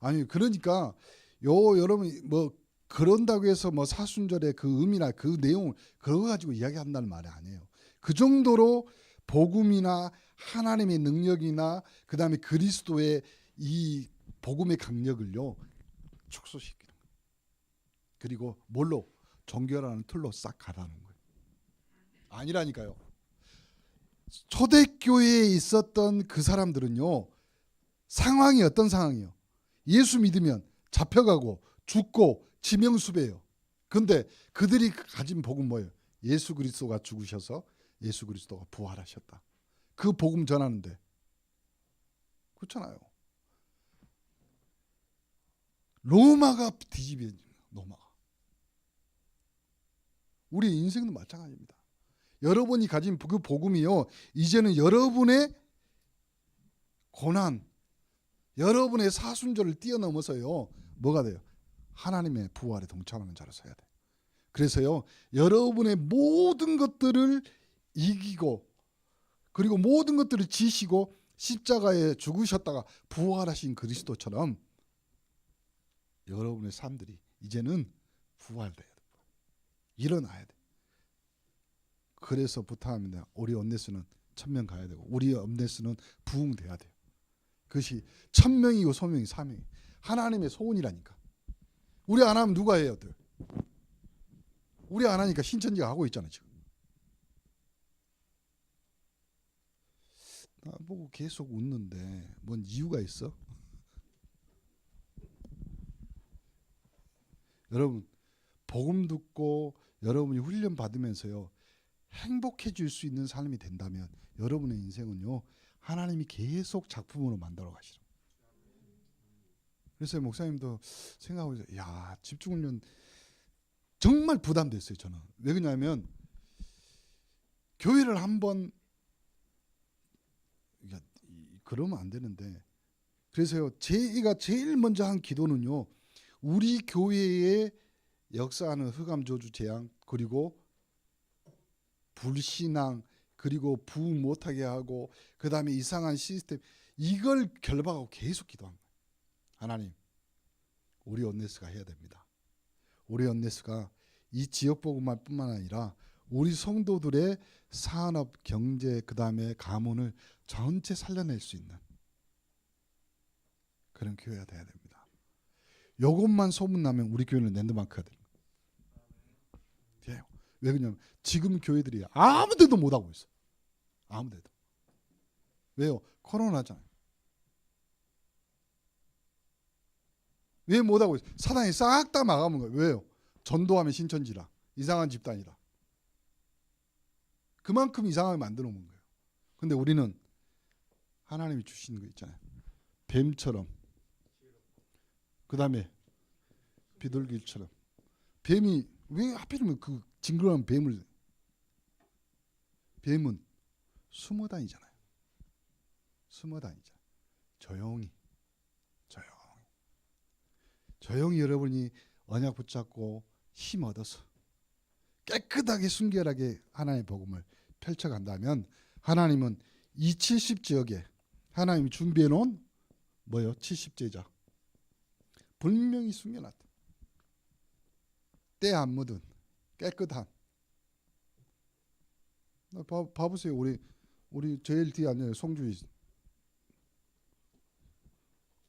아니 그러니까 여러분 뭐 그런다고 해서 뭐 사순절의 그 의미나 그 내용을 그거 가지고 이야기한다는 말이 아니에요. 그 정도로 복음이나 하나님의 능력이나 그다음에 그리스도의 이 복음의 강력을요 축소시키는 거예요. 그리고 뭘로? 종교라는 틀로 싹 가라는 거예요. 아니라니까요. 초대교회에 있었던 그 사람들은요. 상황이 어떤 상황이요? 예수 믿으면 잡혀가고 죽고 지명수배예요. 그런데 그들이 가진 복음 뭐예요? 예수 그리스도가 죽으셔서 예수 그리스도가 부활하셨다. 그 복음 전하는데 그렇잖아요. 로마가 뒤집어진 로마가. 우리 인생도 마찬가지입니다. 여러분이 가진 그 복음이요. 이제는 여러분의 고난, 여러분의 사순절을 뛰어넘어서요. 뭐가 돼요? 하나님의 부활에 동참하는 자로 서야 돼요. 그래서요. 여러분의 모든 것들을 이기고 그리고 모든 것들을 지시고 십자가에 죽으셨다가 부활하신 그리스도처럼 여러분의 삶들이 이제는 부활돼야 돼요. 일어나야 돼요. 그래서 부탁합니다. 우리 엄네스는 1000명 가야 되고 우리 엄네스는 부흥돼야 돼요. 그것이 1000명이고 소명이 사명이 하나님의 소원이라니까. 우리 안 하면 누가 해요? 우리 안 하니까 신천지가 하고 있잖아요. 지금. 나보고 계속 웃는데 뭔 이유가 있어? 여러분 복음 듣고 여러분이 훈련 받으면서요 행복해질 수 있는 삶이 된다면 여러분의 인생은요 하나님이 계속 작품으로 만들어 가시죠. 그래서 목사님도 생각하고 있어요. 야, 집중훈련 정말 부담됐어요. 저는 왜 그러냐면 교회를 한번 그러면 안 되는데 그래서요 제가 제일 먼저 한 기도는요 우리 교회의 역사하는 흑암 저주 재앙 그리고 불신앙 그리고 부흥 못하게 하고 그 다음에 이상한 시스템 이걸 결박하고 계속 기도한 거예요. 하나님 우리 언네스가 해야 됩니다. 우리 언네스가 이 지역 복음만 뿐만 아니라 우리 성도들의 산업 경제 그 다음에 가문을 전체 살려낼 수 있는 그런 교회가 돼야 됩니다. 요것만 소문나면 우리 교회는 랜드마크가 됩니다. 왜 그러냐면 지금 교회들이 아무데도 못하고 있어. 아무데도. 왜요? 코로나잖아요. 왜 못하고 있어? 사단이 싹 다 막아먹은 거예요. 왜요? 전도하면 신천지라. 이상한 집단이라. 그만큼 이상하게 만들어 놓은 거예요. 근데 우리는 하나님이 주시는 거 있잖아요. 뱀처럼. 그 다음에 비둘기처럼. 뱀이 왜 하필이면 그 징그러운 뱀은 숨어 다니잖아요. 숨어 다니잖아요. 조용히 여러분이 언약 붙잡고 힘 얻어서 깨끗하게 순결하게 하나님의 복음을 펼쳐간다면 하나님은 이 70지역에 하나님이 준비해 놓은 뭐요? 70제자 분명히 숨겨놨다. 때 안 묻은 깨끗한 봐보세요. 우리 제일 뒤에 앉는 송주희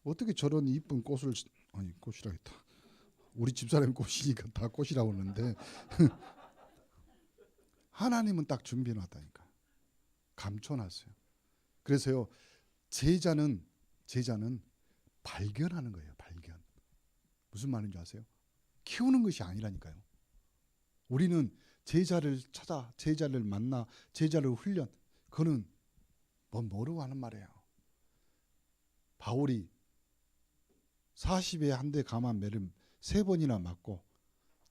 어떻게 저런 이쁜 꽃을 아니 꽃이라겠다. 우리 집사람이 꽃이니까 다 꽃이라고 그러는데 하나님은 딱 준비해놨다니까. 감춰놨어요. 그래서요 제자는 발견하는 거예요. 발견. 무슨 말인지 아세요? 키우는 것이 아니라니까요. 우리는 제자를 찾아 제자를 만나 제자를 훈련 그거는 뭐로 하는 말이에요. 바울이 40에 한 대 감한 매를 3번이나 맞고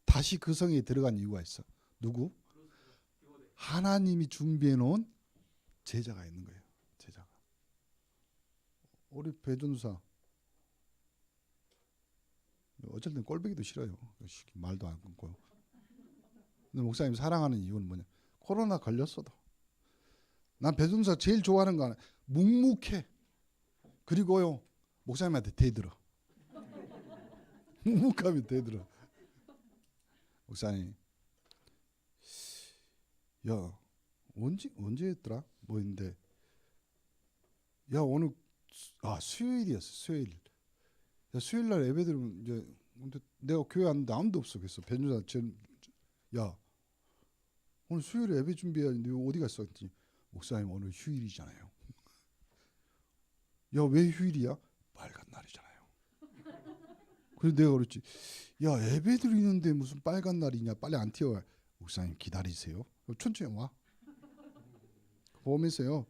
다시 그 성에 들어간 이유가 있어. 누구? 하나님이 준비해 놓은 제자가 있는 거예요. 제자가. 우리 배준사 어쩔 땐 꼴보기도 싫어요. 말도 안 끊고요. 근데 목사님 사랑하는 이유는 뭐냐? 코로나 걸렸어도 난 배준사 제일 좋아하는 거 하나 묵묵해. 그리고요 목사님한테 대들어. 묵묵하면 대들어. 목사님 야 언제 했더라? 뭐인데 야 오늘 수요일이었어. 수요일. 야 수요일 날 예배 드리면 이제 근데 내가 교회 왔는데 아무도 없어. 그래서 변주사 야 오늘 수요일에 예배 준비했는데 어디 갔어? 했더니 목사님 오늘 휴일이잖아요. 야 왜 휴일이야? 빨간 날이잖아요. 그래서 내가 그랬지. 야 예배 드리는데 무슨 빨간 날이냐? 빨리 안 튀어와. 목사님 기다리세요. 천천히 와. 보면서요.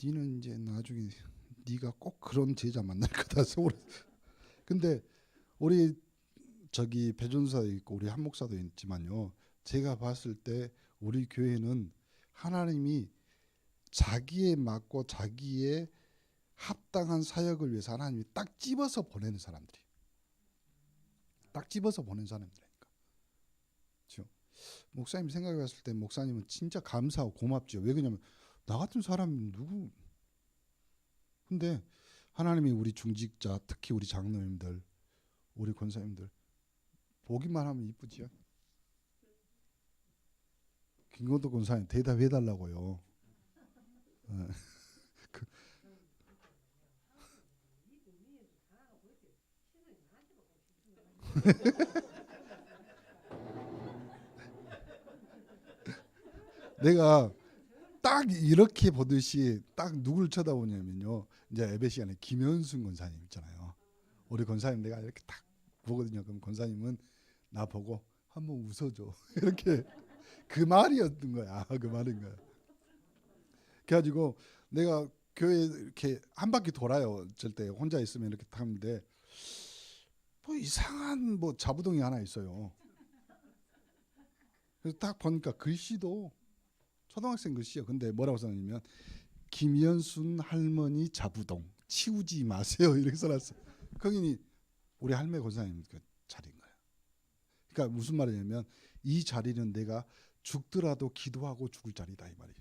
니는 이제 나중에 네가 꼭 그런 제자 만날 거다. 근데 우리 저기 배준사도 있고 우리 한 목사도 있지만요. 제가 봤을 때 우리 교회는 하나님이 자기에 맞고 자기의 합당한 사역을 위해서 하나님이 딱 집어서 보내는 사람들이. 딱 집어서 보낸 사람들이니까. 그렇죠? 목사님 생각해 봤을 때 목사님은 진짜 감사하고 고맙죠. 왜 그러냐면 나 같은 사람이 누구? 근데 하나님이 우리 중직자 특히 우리 장로님들 우리 권사님들 보기만 하면 이쁘지요. 김건도 권사님 대답해 달라고요. 내가 딱 이렇게 보듯이 딱 누굴 쳐다보냐면요. 이제 예배 시간에 김현순 권사님 있잖아요. 우리 권사님 내가 이렇게 딱 보거든요. 그럼 권사님은 나 보고 한번 웃어줘. 이렇게 그 말이었던 거야. 그 말인 거야. 그래가지고 내가 교회 이렇게 한 바퀴 돌아요. 절대 혼자 있으면 이렇게 타는데 뭐 이상한 뭐 자부동이 하나 있어요. 그래서 딱 보니까 글씨도 초등학생 글씨야. 근데 뭐라고 써놨냐면 김연순 할머니 자부동 치우지 마세요. 이렇게 써놨어. 거기니 우리 할매 권사님 그 자리인 거야. 그러니까 무슨 말이냐면 이 자리는 내가 죽더라도 기도하고 죽을 자리다 이 말이에요.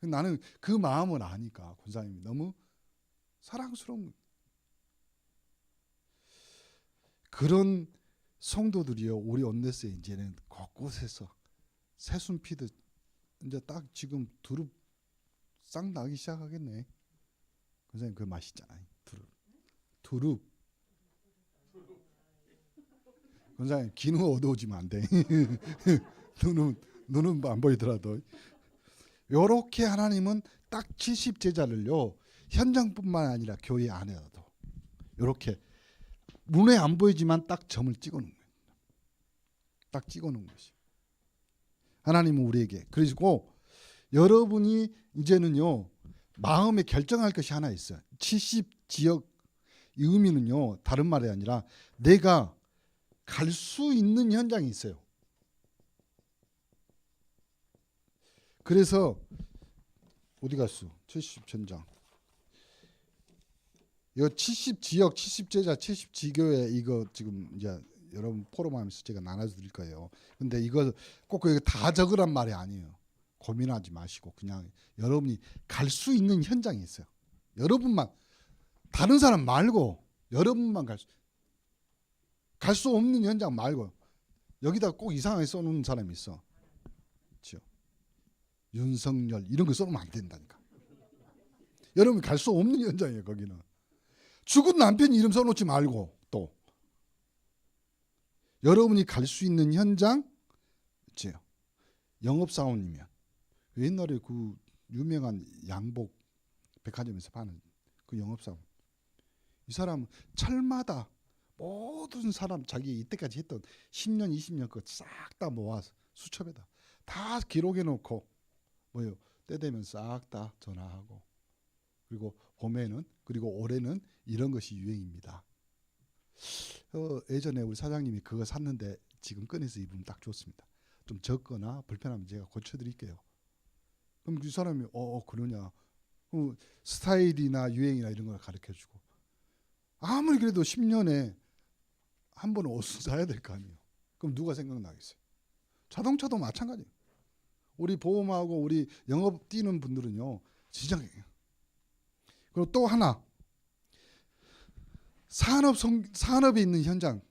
나는 그 마음을 아니까 권사님이 너무 사랑스러운 거예요. 그런 성도들이요 우리 온네스에 이제는 곳곳에서 새순 피듯 이제 딱 지금 두릅 싹 나기 시작하겠네. 권사님 그 맛있잖아요. 두릅. 권사님 기능 얻어오지면 안 돼. 눈은 안 보이더라도 요렇게 하나님은 딱 70제자를요 현장뿐만 아니라 교회 안에도 요렇게 눈에 안 보이지만 딱 점을 찍어놓은 거예요. 딱 찍어놓은 것이 하나님은 우리에게. 그리고 여러분이 이제는요 마음에 결정할 것이 하나 있어요. 70지역 이 의미는요 다른 말이 아니라 내가 갈 수 있는 현장이 있어요. 그래서 어디 갔어? 70현장. 이거 70지역, 70제자, 70지교회 이거 지금 이제 여러분 포럼하면서 제가 나눠드릴 거예요. 근데 이거 꼭 여기 다 적으란 말이 아니에요. 고민하지 마시고 그냥 여러분이 갈 수 있는 현장이 있어요. 여러분만 다른 사람 말고 여러분만 갈 수 없는 현장 말고 여기다 꼭 이상하게 써놓는 사람이 있어. 그렇죠? 윤석열 이런 거 써놓으면 안 된다니까. 여러분 갈 수 없는 현장이에요. 거기는 죽은 남편 이름 써놓지 말고 또 여러분이 갈 수 있는 현장. 그렇죠? 영업사원이면 옛날에 그 유명한 양복 백화점에서 파는 그 영업사원 이 사람은 철마다 모든 사람 자기 이때까지 했던 10년 20년 거 싹 다 모아서 수첩에다 다 기록해 놓고 뭐요 때 되면 싹 다 전화하고 그리고 봄에는 그리고 올해는 이런 것이 유행입니다. 예전에 우리 사장님이 그거 샀는데 지금 꺼내서 입으면 딱 좋습니다. 좀 적거나 불편하면 제가 고쳐드릴게요. 그럼 그 사람이 그러냐 스타일이나 유행이나 이런 걸 가르쳐주고 아무리 그래도 10년에 한 번은 옷을 사야 될 거 아니에요. 그럼 누가 생각나겠어요? 자동차도 마찬가지예요. 우리 보험하고 우리 영업 뛰는 분들은요 지정해요. 그리고 또 하나 산업에 있는 현장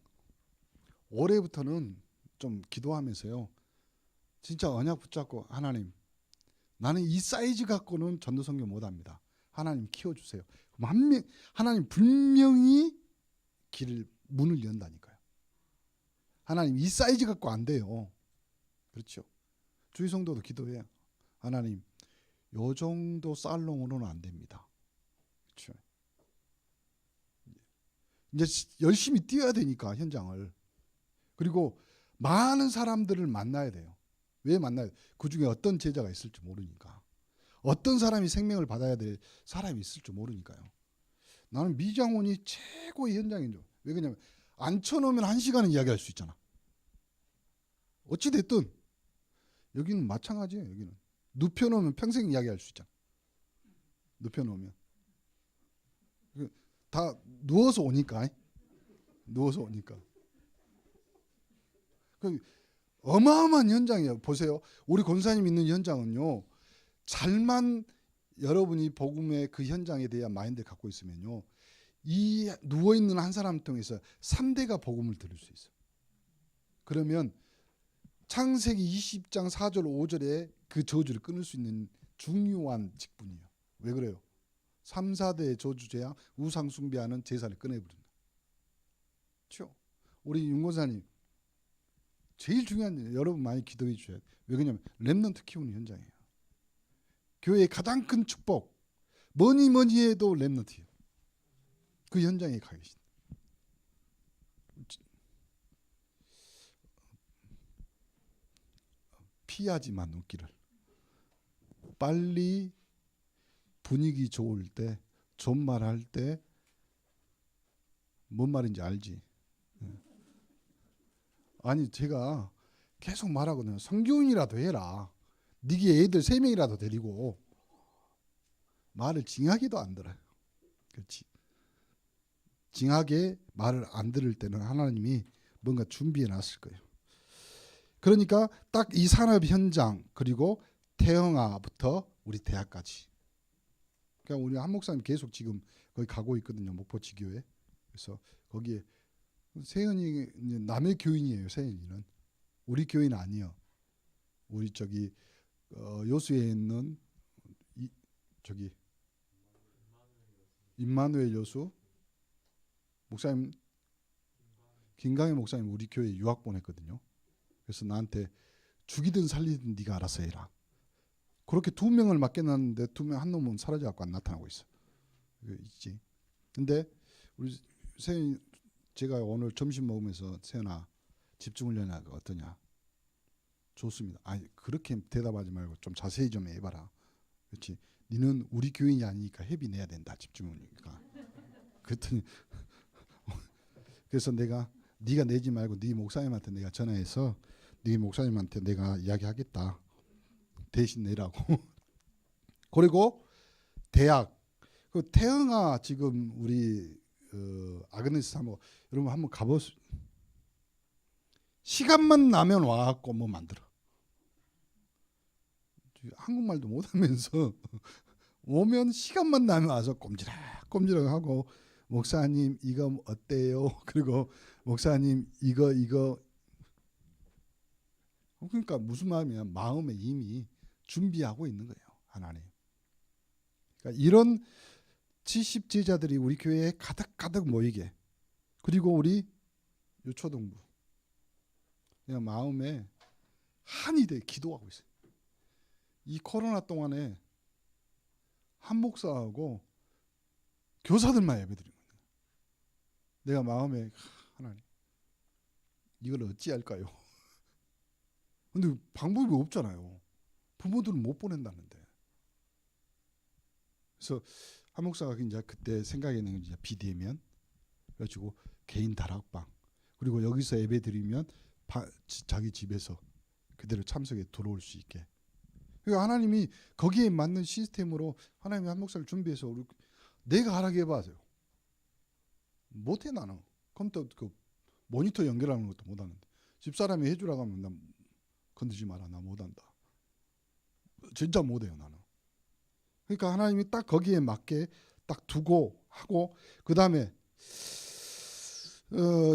올해부터는 좀 기도하면서요 진짜 언약 붙잡고 하나님 나는 이 사이즈 갖고는 전도선교 못합니다. 하나님 키워주세요. 그럼 하나님 분명히 문을 연다니까요. 하나님 이 사이즈 갖고 안 돼요. 그렇죠? 주의 성도도 기도해요. 하나님 요 정도 살롱으로는 안 됩니다. 그렇죠? 이제 열심히 뛰어야 되니까 현장을. 그리고 많은 사람들을 만나야 돼요. 왜 만나요? 그중에 어떤 제자가 있을지 모르니까. 어떤 사람이 생명을 받아야 될 사람이 있을지 모르니까요. 나는 미장원이 최고의 현장인 줄. 왜 그러냐면 앉혀놓으면 1시간은 이야기할 수 있잖아. 어찌됐든 여기는 마찬가지예요. 여기는 눕혀놓으면 평생 이야기할 수 있잖아. 눕혀놓으면 다 누워서 오니까 어마어마한 현장이에요. 보세요. 우리 권사님 있는 현장은요. 잘만 여러분이 복음의 그 현장에 대한 마인드를 갖고 있으면요. 이 누워있는 한 사람 통해서 3대가 복음을 들을 수 있어요. 그러면 창세기 20장 4절 5절에 그 저주를 끊을 수 있는 중요한 직분이에요. 왜 그래요? 3, 4대의 저주제야 우상 숭배하는 제사를 꺼내버린다. 그렇죠? 우리 윤고사님 제일 중요한 일 여러분 많이 기도해 주셔야 돼요. 왜 그러냐면 렘넌트 키우는 현장이에요. 교회의 가장 큰 축복 뭐니 해도 렘넌트예요. 그 현장에 가 계신. 피하지만 웃기를. 빨리 분위기 좋을 때, 존말할 때 뭔 말인지 알지? 아니 제가 계속 말하거든요. 성교훈이라도 해라. 니게 애들 3명이라도 데리고. 말을 징하게도 안 들어요. 그렇지. 징하게 말을 안 들을 때는 하나님이 뭔가 준비해 놨을 거예요. 그러니까 딱 이 산업 현장 그리고 태영아부터 우리 대학까지. 그러니까 우리 한 목사님 계속 지금 거기 가고 있거든요. 목포 지교회. 그래서 거기에 세연이 남의 교인이에요. 세연이는 우리 교인 아니요. 우리 저기 요수에 있는 저기 임마누엘 요수 목사님, 김강희 목사님 우리 교회 유학 보냈거든요. 그래서 나한테 죽이든 살리든 네가 알아서 해라. 그렇게 2명을 맡겨놨는데 2명 한 놈은 사라져갖고 안 나타나고 있어. 있지. 근데 우리 세연 제가 오늘 점심 먹으면서 세연아 집중훈련하고 어떠냐? 좋습니다. 아니 그렇게 대답하지 말고 좀 자세히 좀 해봐라. 그렇지. 니는 우리 교인이 아니니까 회비 내야 된다. 집중훈련이니까. 그랬더니 그래서 내가 네가 내지 말고 네 목사님한테 내가 전화해서 네 목사님한테 내가 이야기하겠다. 대신 내라고. 그리고 대학 그 태영아 지금 우리 아그네스 사모 여러분 한번 가보세요. 시간만 나면 와갖고 뭐 만들어. 한국말도 못하면서 오면 시간만 나면 와서 꼼지락 하고 목사님 이거 어때요? 그리고 목사님 이거 그러니까 무슨 마음이야? 마음에 이미 준비하고 있는 거예요. 하나님. 그러니까 이런 70제자들이 우리 교회에 가득 모이게 그리고 우리 초등부 그냥 마음에 한이 돼 기도하고 있어요. 이 코로나 동안에 한 목사하고 교사들만 예배드리는 거예요. 내가 마음에 하나님 이걸 어찌할까요? 근데 방법이 없잖아요. 부모들은 못 보낸다는데. 그래서 한 목사가 이제 그때 생각해낸 게 이제 비대면 그래가지고 개인 다락방 그리고 여기서 예배 드리면 자기 집에서 그대로 참석에 들어올 수 있게. 그러니까 하나님이 거기에 맞는 시스템으로 하나님이 한 목사를 준비해서 내가 하라게 해봐세요. 못해 나는. 컴퓨터 그 모니터 연결하는 것도 못하는데 집사람이 해주라고 하면 나 건드지 마라. 나 못한다. 진짜 못해요 나는. 그러니까 하나님이 딱 거기에 맞게 딱 두고 하고 그 다음에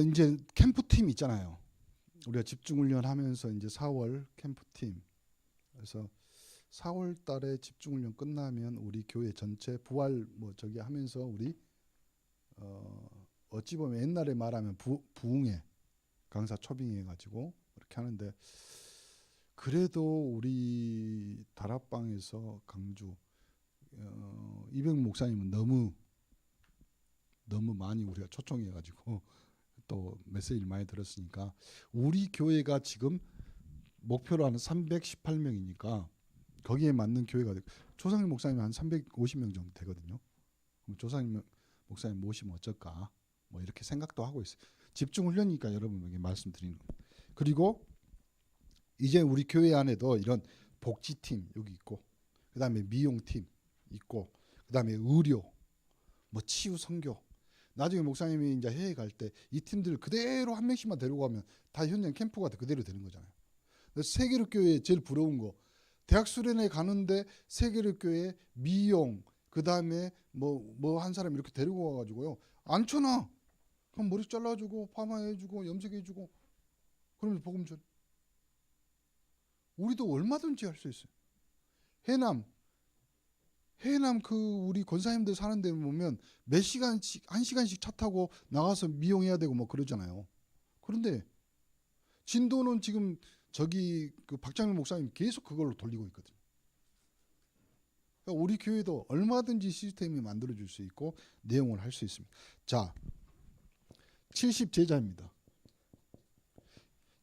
이제 캠프팀 있잖아요. 우리가 집중훈련 하면서 이제 4월 캠프팀 그래서 4월 달에 집중훈련 끝나면 우리 교회 전체 부활 뭐 저기 하면서 우리 어찌 보면 옛날에 말하면 부흥회 강사 초빙해 가지고 이렇게 하는데 그래도 우리 다락방에서 강주 이병 목사님은 너무 많이 우리가 초청해 가지고 또 메시지를 많이 들었으니까 우리 교회가 지금 목표로 하는 318명이니까 거기에 맞는 교회가 조상일 목사님 한 350명 정도 되거든요. 그럼 조상일 목사님 모시면 어쩔까? 뭐 이렇게 생각도 하고 있어요. 집중 훈련이니까 여러분에게 말씀드리는 겁니다. 그리고 이제 우리 교회 안에도 이런 복지팀 여기 있고 그다음에 미용팀 있고 그다음에 의료 뭐 치유 선교 나중에 목사님이 이제 해외 갈 때 이 팀들 그대로 한 명씩만 데리고 가면 다 현장 캠프가 그대로 되는 거잖아요. 세계로 교회 제일 부러운 거 대학 수련회 가는데 세계로 교회 미용 그다음에 뭐 한 사람 이렇게 데리고 와가지고요 안 쳐놔. 그럼 머리 잘라주고 파마해주고 염색해주고 그러면 복음 전 우리도 얼마든지 할 수 있어요. 해남 그 우리 권사님들 사는 데 보면 몇 시간씩 1시간씩 차 타고 나가서 미용해야 되고 뭐 그러잖아요. 그런데 진도는 지금 저기 그 박장일 목사님 계속 그걸로 돌리고 있거든요. 그러니까 우리 교회도 얼마든지 시스템이 만들어질 수 있고 내용을 할 수 있습니다. 자, 70제자입니다.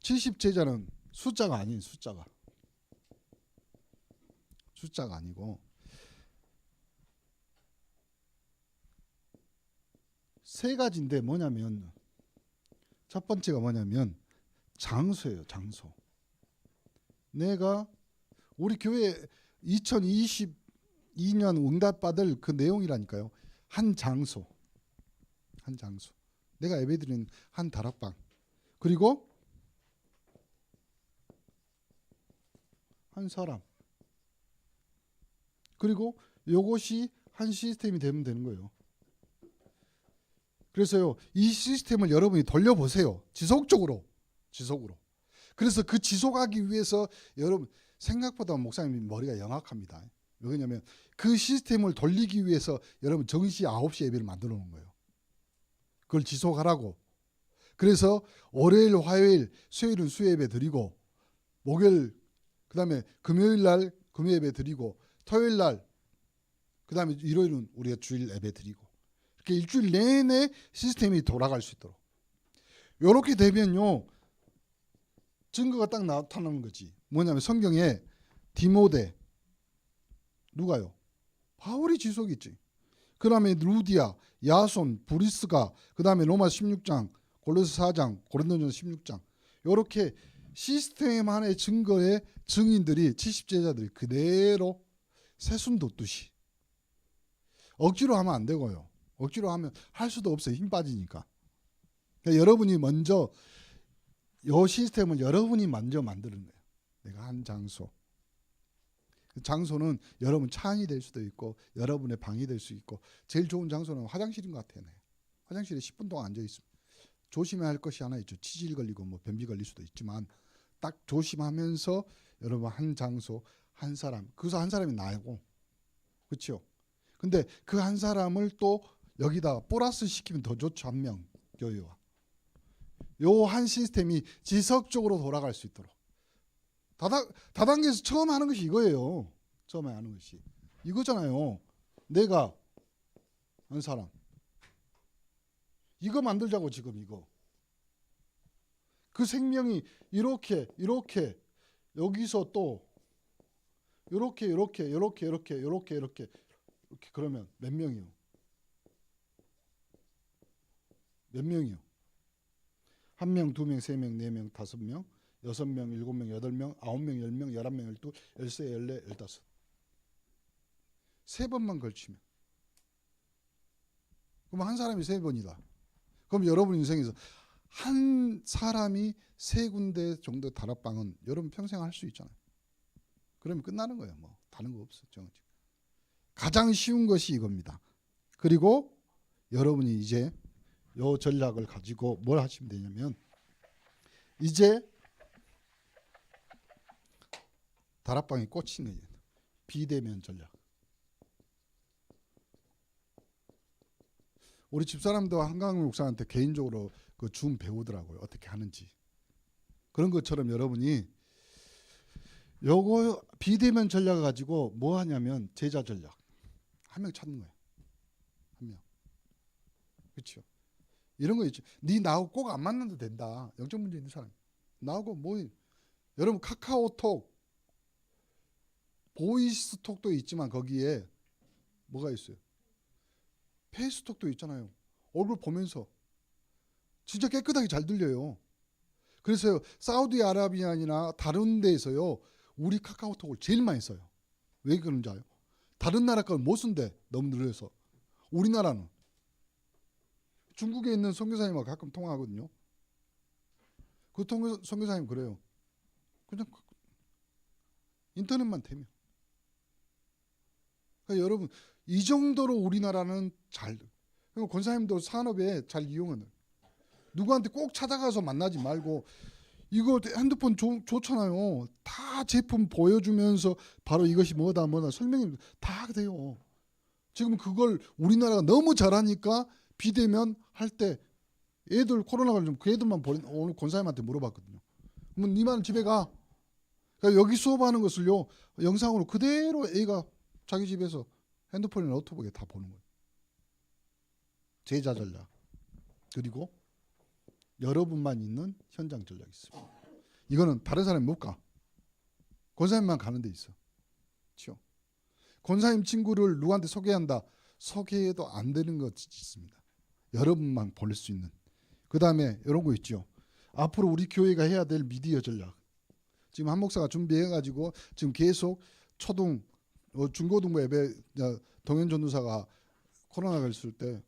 70제자는 숫자가 아닌 숫자가 숫자가 아니고 세 가지인데 뭐냐면 첫 번째가 뭐냐면 장소예요. 장소. 내가 우리 교회 2022년 응답받을 그 내용이라니까요. 한 장소. 한 장소. 내가 예배드리는 한 다락방. 그리고 한 사람. 그리고 이것이 한 시스템이 되면 되는 거예요. 그래서요, 이 시스템을 여러분이 돌려보세요. 지속적으로. 그래서 그 지속하기 위해서 여러분 생각보다 목사님 머리가 영악합니다. 왜냐하면 그 시스템을 돌리기 위해서 여러분 정시 9시 예배를 만들어 놓은 거예요. 그걸 지속하라고. 그래서 월요일, 화요일, 수요일은 수요 예배 드리고 목요일 그다음에 금요일 날 금요 예배 드리고 토요일 날 그다음에 일요일은 우리가 주일 예배 드리고 이렇게 일주일 내내 시스템이 돌아갈 수 있도록. 이렇게 되면요. 증거가 딱 나타나는 거지. 뭐냐면 성경에 디모데 누가요? 바울이 지속했지. 그 다음에 루디아, 야손, 브리스가, 그 다음에 로마 16장, 골로새 4장, 고린도전서 16장 이렇게 시스템 안의 증거의 증인들이 70제자들이 그대로 새순 돋듯이 억지로 하면 안 되고요. 억지로 하면 할 수도 없어요. 힘 빠지니까. 그러니까 여러분이 먼저 이 시스템을 여러분이 먼저 만드는 거예요. 내가 한 장소. 장소는 여러분 차 안이 될 수도 있고 여러분의 방이 될 수 있고 제일 좋은 장소는 화장실인 것 같아요. 화장실에 10분 동안 앉아 있으면 조심해야 할 것이 하나 있죠. 치질 걸리고 뭐 변비 걸릴 수도 있지만 딱 조심하면서 여러분 한 장소 한 사람 그래서 한 사람이 나고 그렇죠. 근데 그 한 사람을 또 여기다 플러스 시키면 더 좋죠. 한 명 교회와 요 한 시스템이 지속적으로 돌아갈 수 있도록 다단계에서 처음 하는 것이 이거예요. 처음에 하는 것이 이거잖아요. 내가 한 사람 이거 만들자고 지금 이거 그 생명이 이렇게 여기서 또 이렇게 그러면 몇 명이요? 몇 명이요? 한 명, 두 명, 세 명, 네 명, 다섯 명, 여섯 명, 일곱 명, 여덟 명, 아홉 명, 열 명, 11명, 12, 13, 14, 15. 세 번만 걸치면. 그럼 한 사람이 세 번이다. 그럼 여러분 인생에서 한 사람이 세 군데 정도 다락방은 여러분 평생 할 수 있잖아요. 그러면 끝나는 거예요. 뭐 다른 거 없어. 가장 쉬운 것이 이겁니다. 그리고 여러분이 이제 요 전략을 가지고 뭘 하시면 되냐면 이제 다락방에 꽂힌 거예요. 비대면 전략. 우리 집사람도 한강훈 목사한테 개인적으로 그 줌 배우더라고요. 어떻게 하는지. 그런 것처럼 여러분이 요거 비대면 전략을 가지고 뭐 하냐면 제자 전략. 한 명 찾는 거예요. 한 명. 그렇죠. 이런 거 있죠. 네 나하고 꼭 안 만나도 된다. 영적 문제 있는 사람. 나하고 뭐 여러분 카카오톡 보이스톡도 있지만 거기에 뭐가 있어요? 페이스톡도 있잖아요. 얼굴 보면서 진짜 깨끗하게 잘 들려요. 그래서 사우디아라비아나 다른 데에서요. 우리 카카오톡을 제일 많이 써요. 왜 그런지 알아요? 다른 나라 걸 못 쓴대. 너무 느려서. 우리나라는 중국에 있는 선교사님하고 가끔 통화하거든요. 그 선교사님 그래요. 그냥 인터넷만 되면. 그러니까 여러분 이 정도로 우리나라는 잘. 그러니까 권사님도 산업에 잘 이용하는. 누구한테 꼭 찾아가서 만나지 말고 이거 핸드폰 좋잖아요. 다 제품 보여주면서 바로 이것이 뭐다 설명이 다 돼요. 지금 그걸 우리나라가 너무 잘하니까 비대면 할 때 애들 코로나가 좀 그 애들만 오늘 권사님한테 물어봤거든요. 그러면 니만 집에 가. 그러니까 여기 수업하는 것을요 영상으로 그대로 애가 자기 집에서 핸드폰이나 노트북에 다 보는 거예요. 제자 전략. 그리고 여러분만 있는 현장 전략이 있습니다. 이거는 다른 사람이 못 가. 권사님만 가는 데 있어. 그렇죠? 권사님 친구를 누구한테 소개한다. 소개해도 안 되는 것이 있습니다. 여러분만 볼 수 있는. 그 다음에 이런 거 있죠. 앞으로 우리 교회가 해야 될 미디어 전략. 지금 한 목사가 준비해가지고 지금 계속 초등, 중고등부 예배, 동현 전도사가 코로나가 있을 때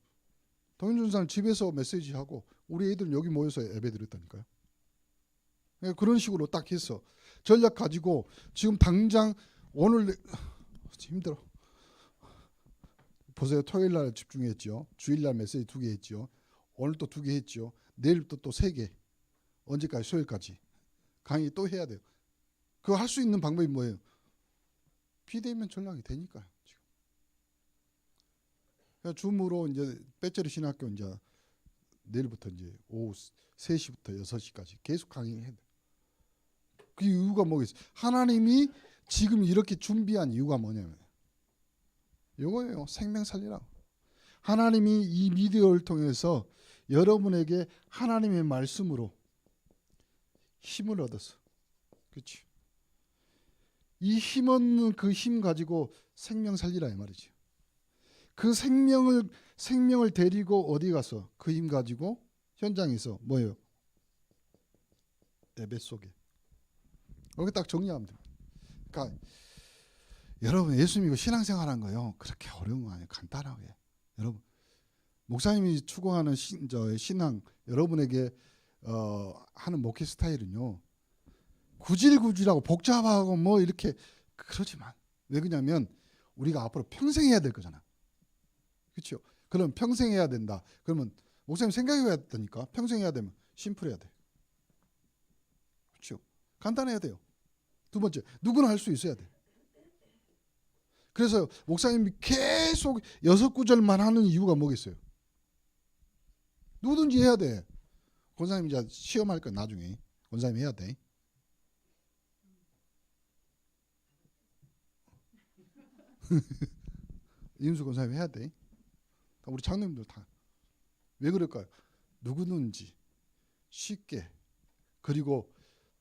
동현 전도사는 집에서 메시지하고 우리 애들은 여기 모여서 예배 드렸다니까요. 그런 식으로 딱 했어. 전략 가지고 지금 당장 오늘 힘들어. 보세요. 토요일 날 집중했죠. 주일 날 메시지 2개 했죠. 오늘 또 2개 했죠. 내일부터 또 3개. 언제까지? 수요일까지. 강의 또 해야 돼요. 그거 할 수 있는 방법이 뭐예요? 비대면 전략이 되니까요. 지금. 그러니까 줌으로 이제 배터리 신학교 이제 내일부터 이제 오후 3시부터 6시까지 계속 강의해야 돼요. 그 이유가 뭐겠어요? 하나님이 지금 이렇게 준비한 이유가 뭐냐면 이거예요. 생명 살리라고. 하나님이 이 미디어를 통해서 여러분에게 하나님의 말씀으로 힘을 얻었어. 그렇지? 이 힘 얻는 그 힘 가지고 생명 살리라 이 말이지. 그 생명을 데리고 어디 가서 그 힘 가지고 현장에서 뭐예요? 예배 속에. 여기 딱 정리하면 됩니다. 그러니까 여러분 예수 믿고 신앙생활한 거요. 그렇게 어려운 거 아니에요. 간단하게. 여러분 목사님이 추구하는 신앙 여러분에게 하는 목회 스타일은요. 구질구질하고 복잡하고 뭐 이렇게 그러지만 왜 그러냐면 우리가 앞으로 평생 해야 될 거잖아. 그렇죠? 그럼 평생 해야 된다. 그러면 목사님 생각해야 되니까 평생 해야 되면 심플해야 돼. 그렇죠? 간단해야 돼요. 두 번째 누구나 할 수 있어야 돼. 그래서 목사님이 계속 6구절만 하는 이유가 뭐겠어요? 누구든지 해야 돼. 권사님 이제 시험할 거야 나중에. 권사님 해야 돼. 임수 권사님 해야 돼. 우리 장로님들 다. 왜 그럴까요? 누구든지 쉽게 그리고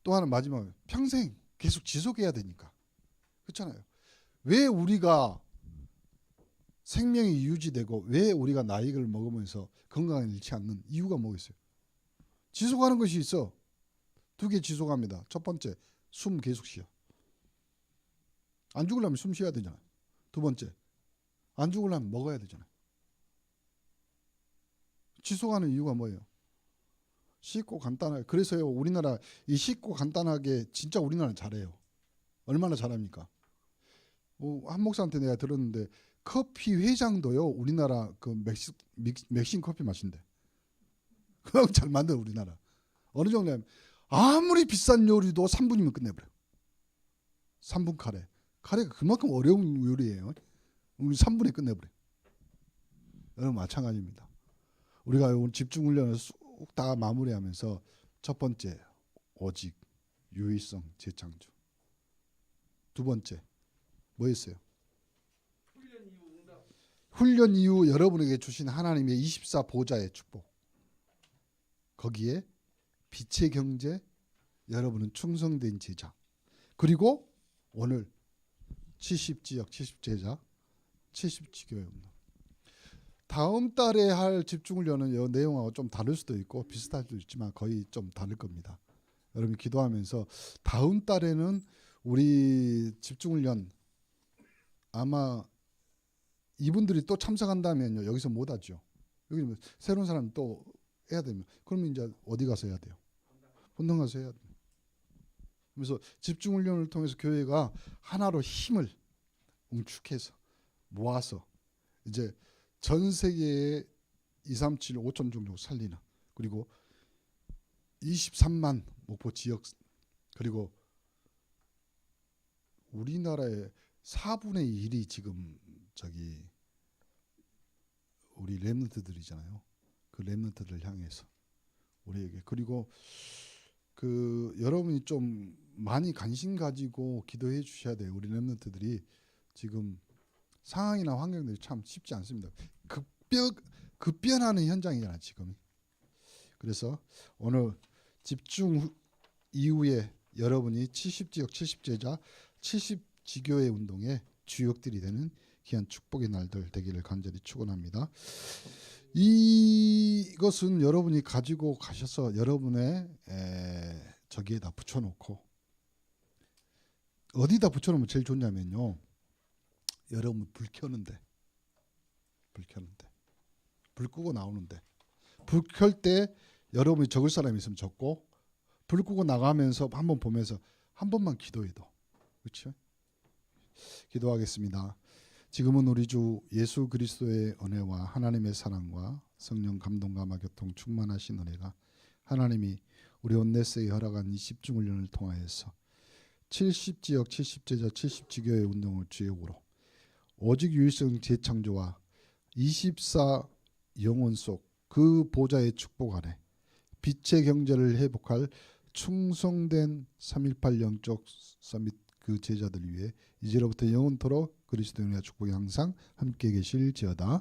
또 하나 마지막 평생 계속 지속해야 되니까. 그렇잖아요. 왜 우리가 생명이 유지되고 왜 우리가 나이를 먹으면서 건강을 잃지 않는 이유가 뭐겠어요? 지속하는 것이 있어. 2개 지속합니다. 첫 번째 숨 계속 쉬어. 안 죽으려면 숨 쉬어야 되잖아요. 두 번째 안 죽으려면 먹어야 되잖아요. 지속하는 이유가 뭐예요? 쉽고 간단하게. 그래서요 우리나라 이 쉽고 간단하게 진짜 우리나라는 잘해요. 얼마나 잘합니까? 한 목사한테 내가 들었는데 커피 회장도요 우리나라 그 멕신 커피 맛인데 그만큼 잘 만들어 우리나라. 어느 정도냐면 아무리 비싼 요리도 3분이면 끝내버려. 3분 카레가 그만큼 어려운 요리예요. 우리 3분에 끝내버려. 여러분 마찬가지입니다. 우리가 오늘 집중훈련을 쑥 다 마무리하면서 첫 번째 오직 유의성 재창조. 두 번째 뭐였어요? 훈련 이후 여러분에게 주신 하나님의 24 보좌의 축복. 거기에 빛의 경제, 여러분은 충성된 제자. 그리고 오늘 70지역 70제자 70지교회 운동. 다음 달에 할 집중훈련은 이 내용하고 좀 다를 수도 있고 비슷할 수도 있지만 거의 좀 다를 겁니다. 여러분 기도하면서 다음 달에는 우리 집중훈련 아마 이분들이 또 참석한다면요 여기서 못하죠. 여기 뭐 새로운 사람 또 해야 되면 그러면 이제 어디 가서 해야 돼요? 본당 가서 해야 돼요. 그래서 집중훈련을 통해서 교회가 하나로 힘을 응축해서 모아서 이제 전 세계에 237, 5천 종족 살리는 그리고 23만 목포 지역 그리고 우리나라의 4분의 1이 지금 저기 우리 렘넌트들이잖아요. 그 렘넌트들을 향해서 우리에게 그리고 그 여러분이 좀 많이 관심 가지고 기도해 주셔야 돼요. 우리 렘넌트들이 지금 상황이나 환경들이 참 쉽지 않습니다. 급변하는 현장이잖아요 지금. 그래서 오늘 집중 이후에 여러분이 70지역 70제자 70지교회 운동에 주역들이 되는 귀한 축복의 날들 되기를 간절히 축원합니다. 이것은 여러분이 가지고 가셔서 여러분의 저기에다 붙여놓고, 어디다 붙여놓으면 제일 좋냐면요, 여러분 불 켜는데, 불 끄고 나오는데, 불 켤 때 여러분이 적을 사람이 있으면 적고, 불 끄고 나가면서 한번 보면서 한 번만 기도해도, 그렇죠? 기도하겠습니다. 지금은 우리 주 예수 그리스도의 은혜와 하나님의 사랑과 성령 감동과 교통 충만하신 은혜가 하나님이 우리 온네스에 허락한 이 집중훈련을 통하여서 70지역 70제자 70지교회 운동을 주역으로 오직 유일성 재창조와 24 영혼 속 그 보좌의 축복 아래 빛의 경제를 회복할 충성된 3.18 영적 서밋 그 제자들 위해 이제로부터 영원토록 그리스도의 은혜와 축복이 항상 함께 계실지어다.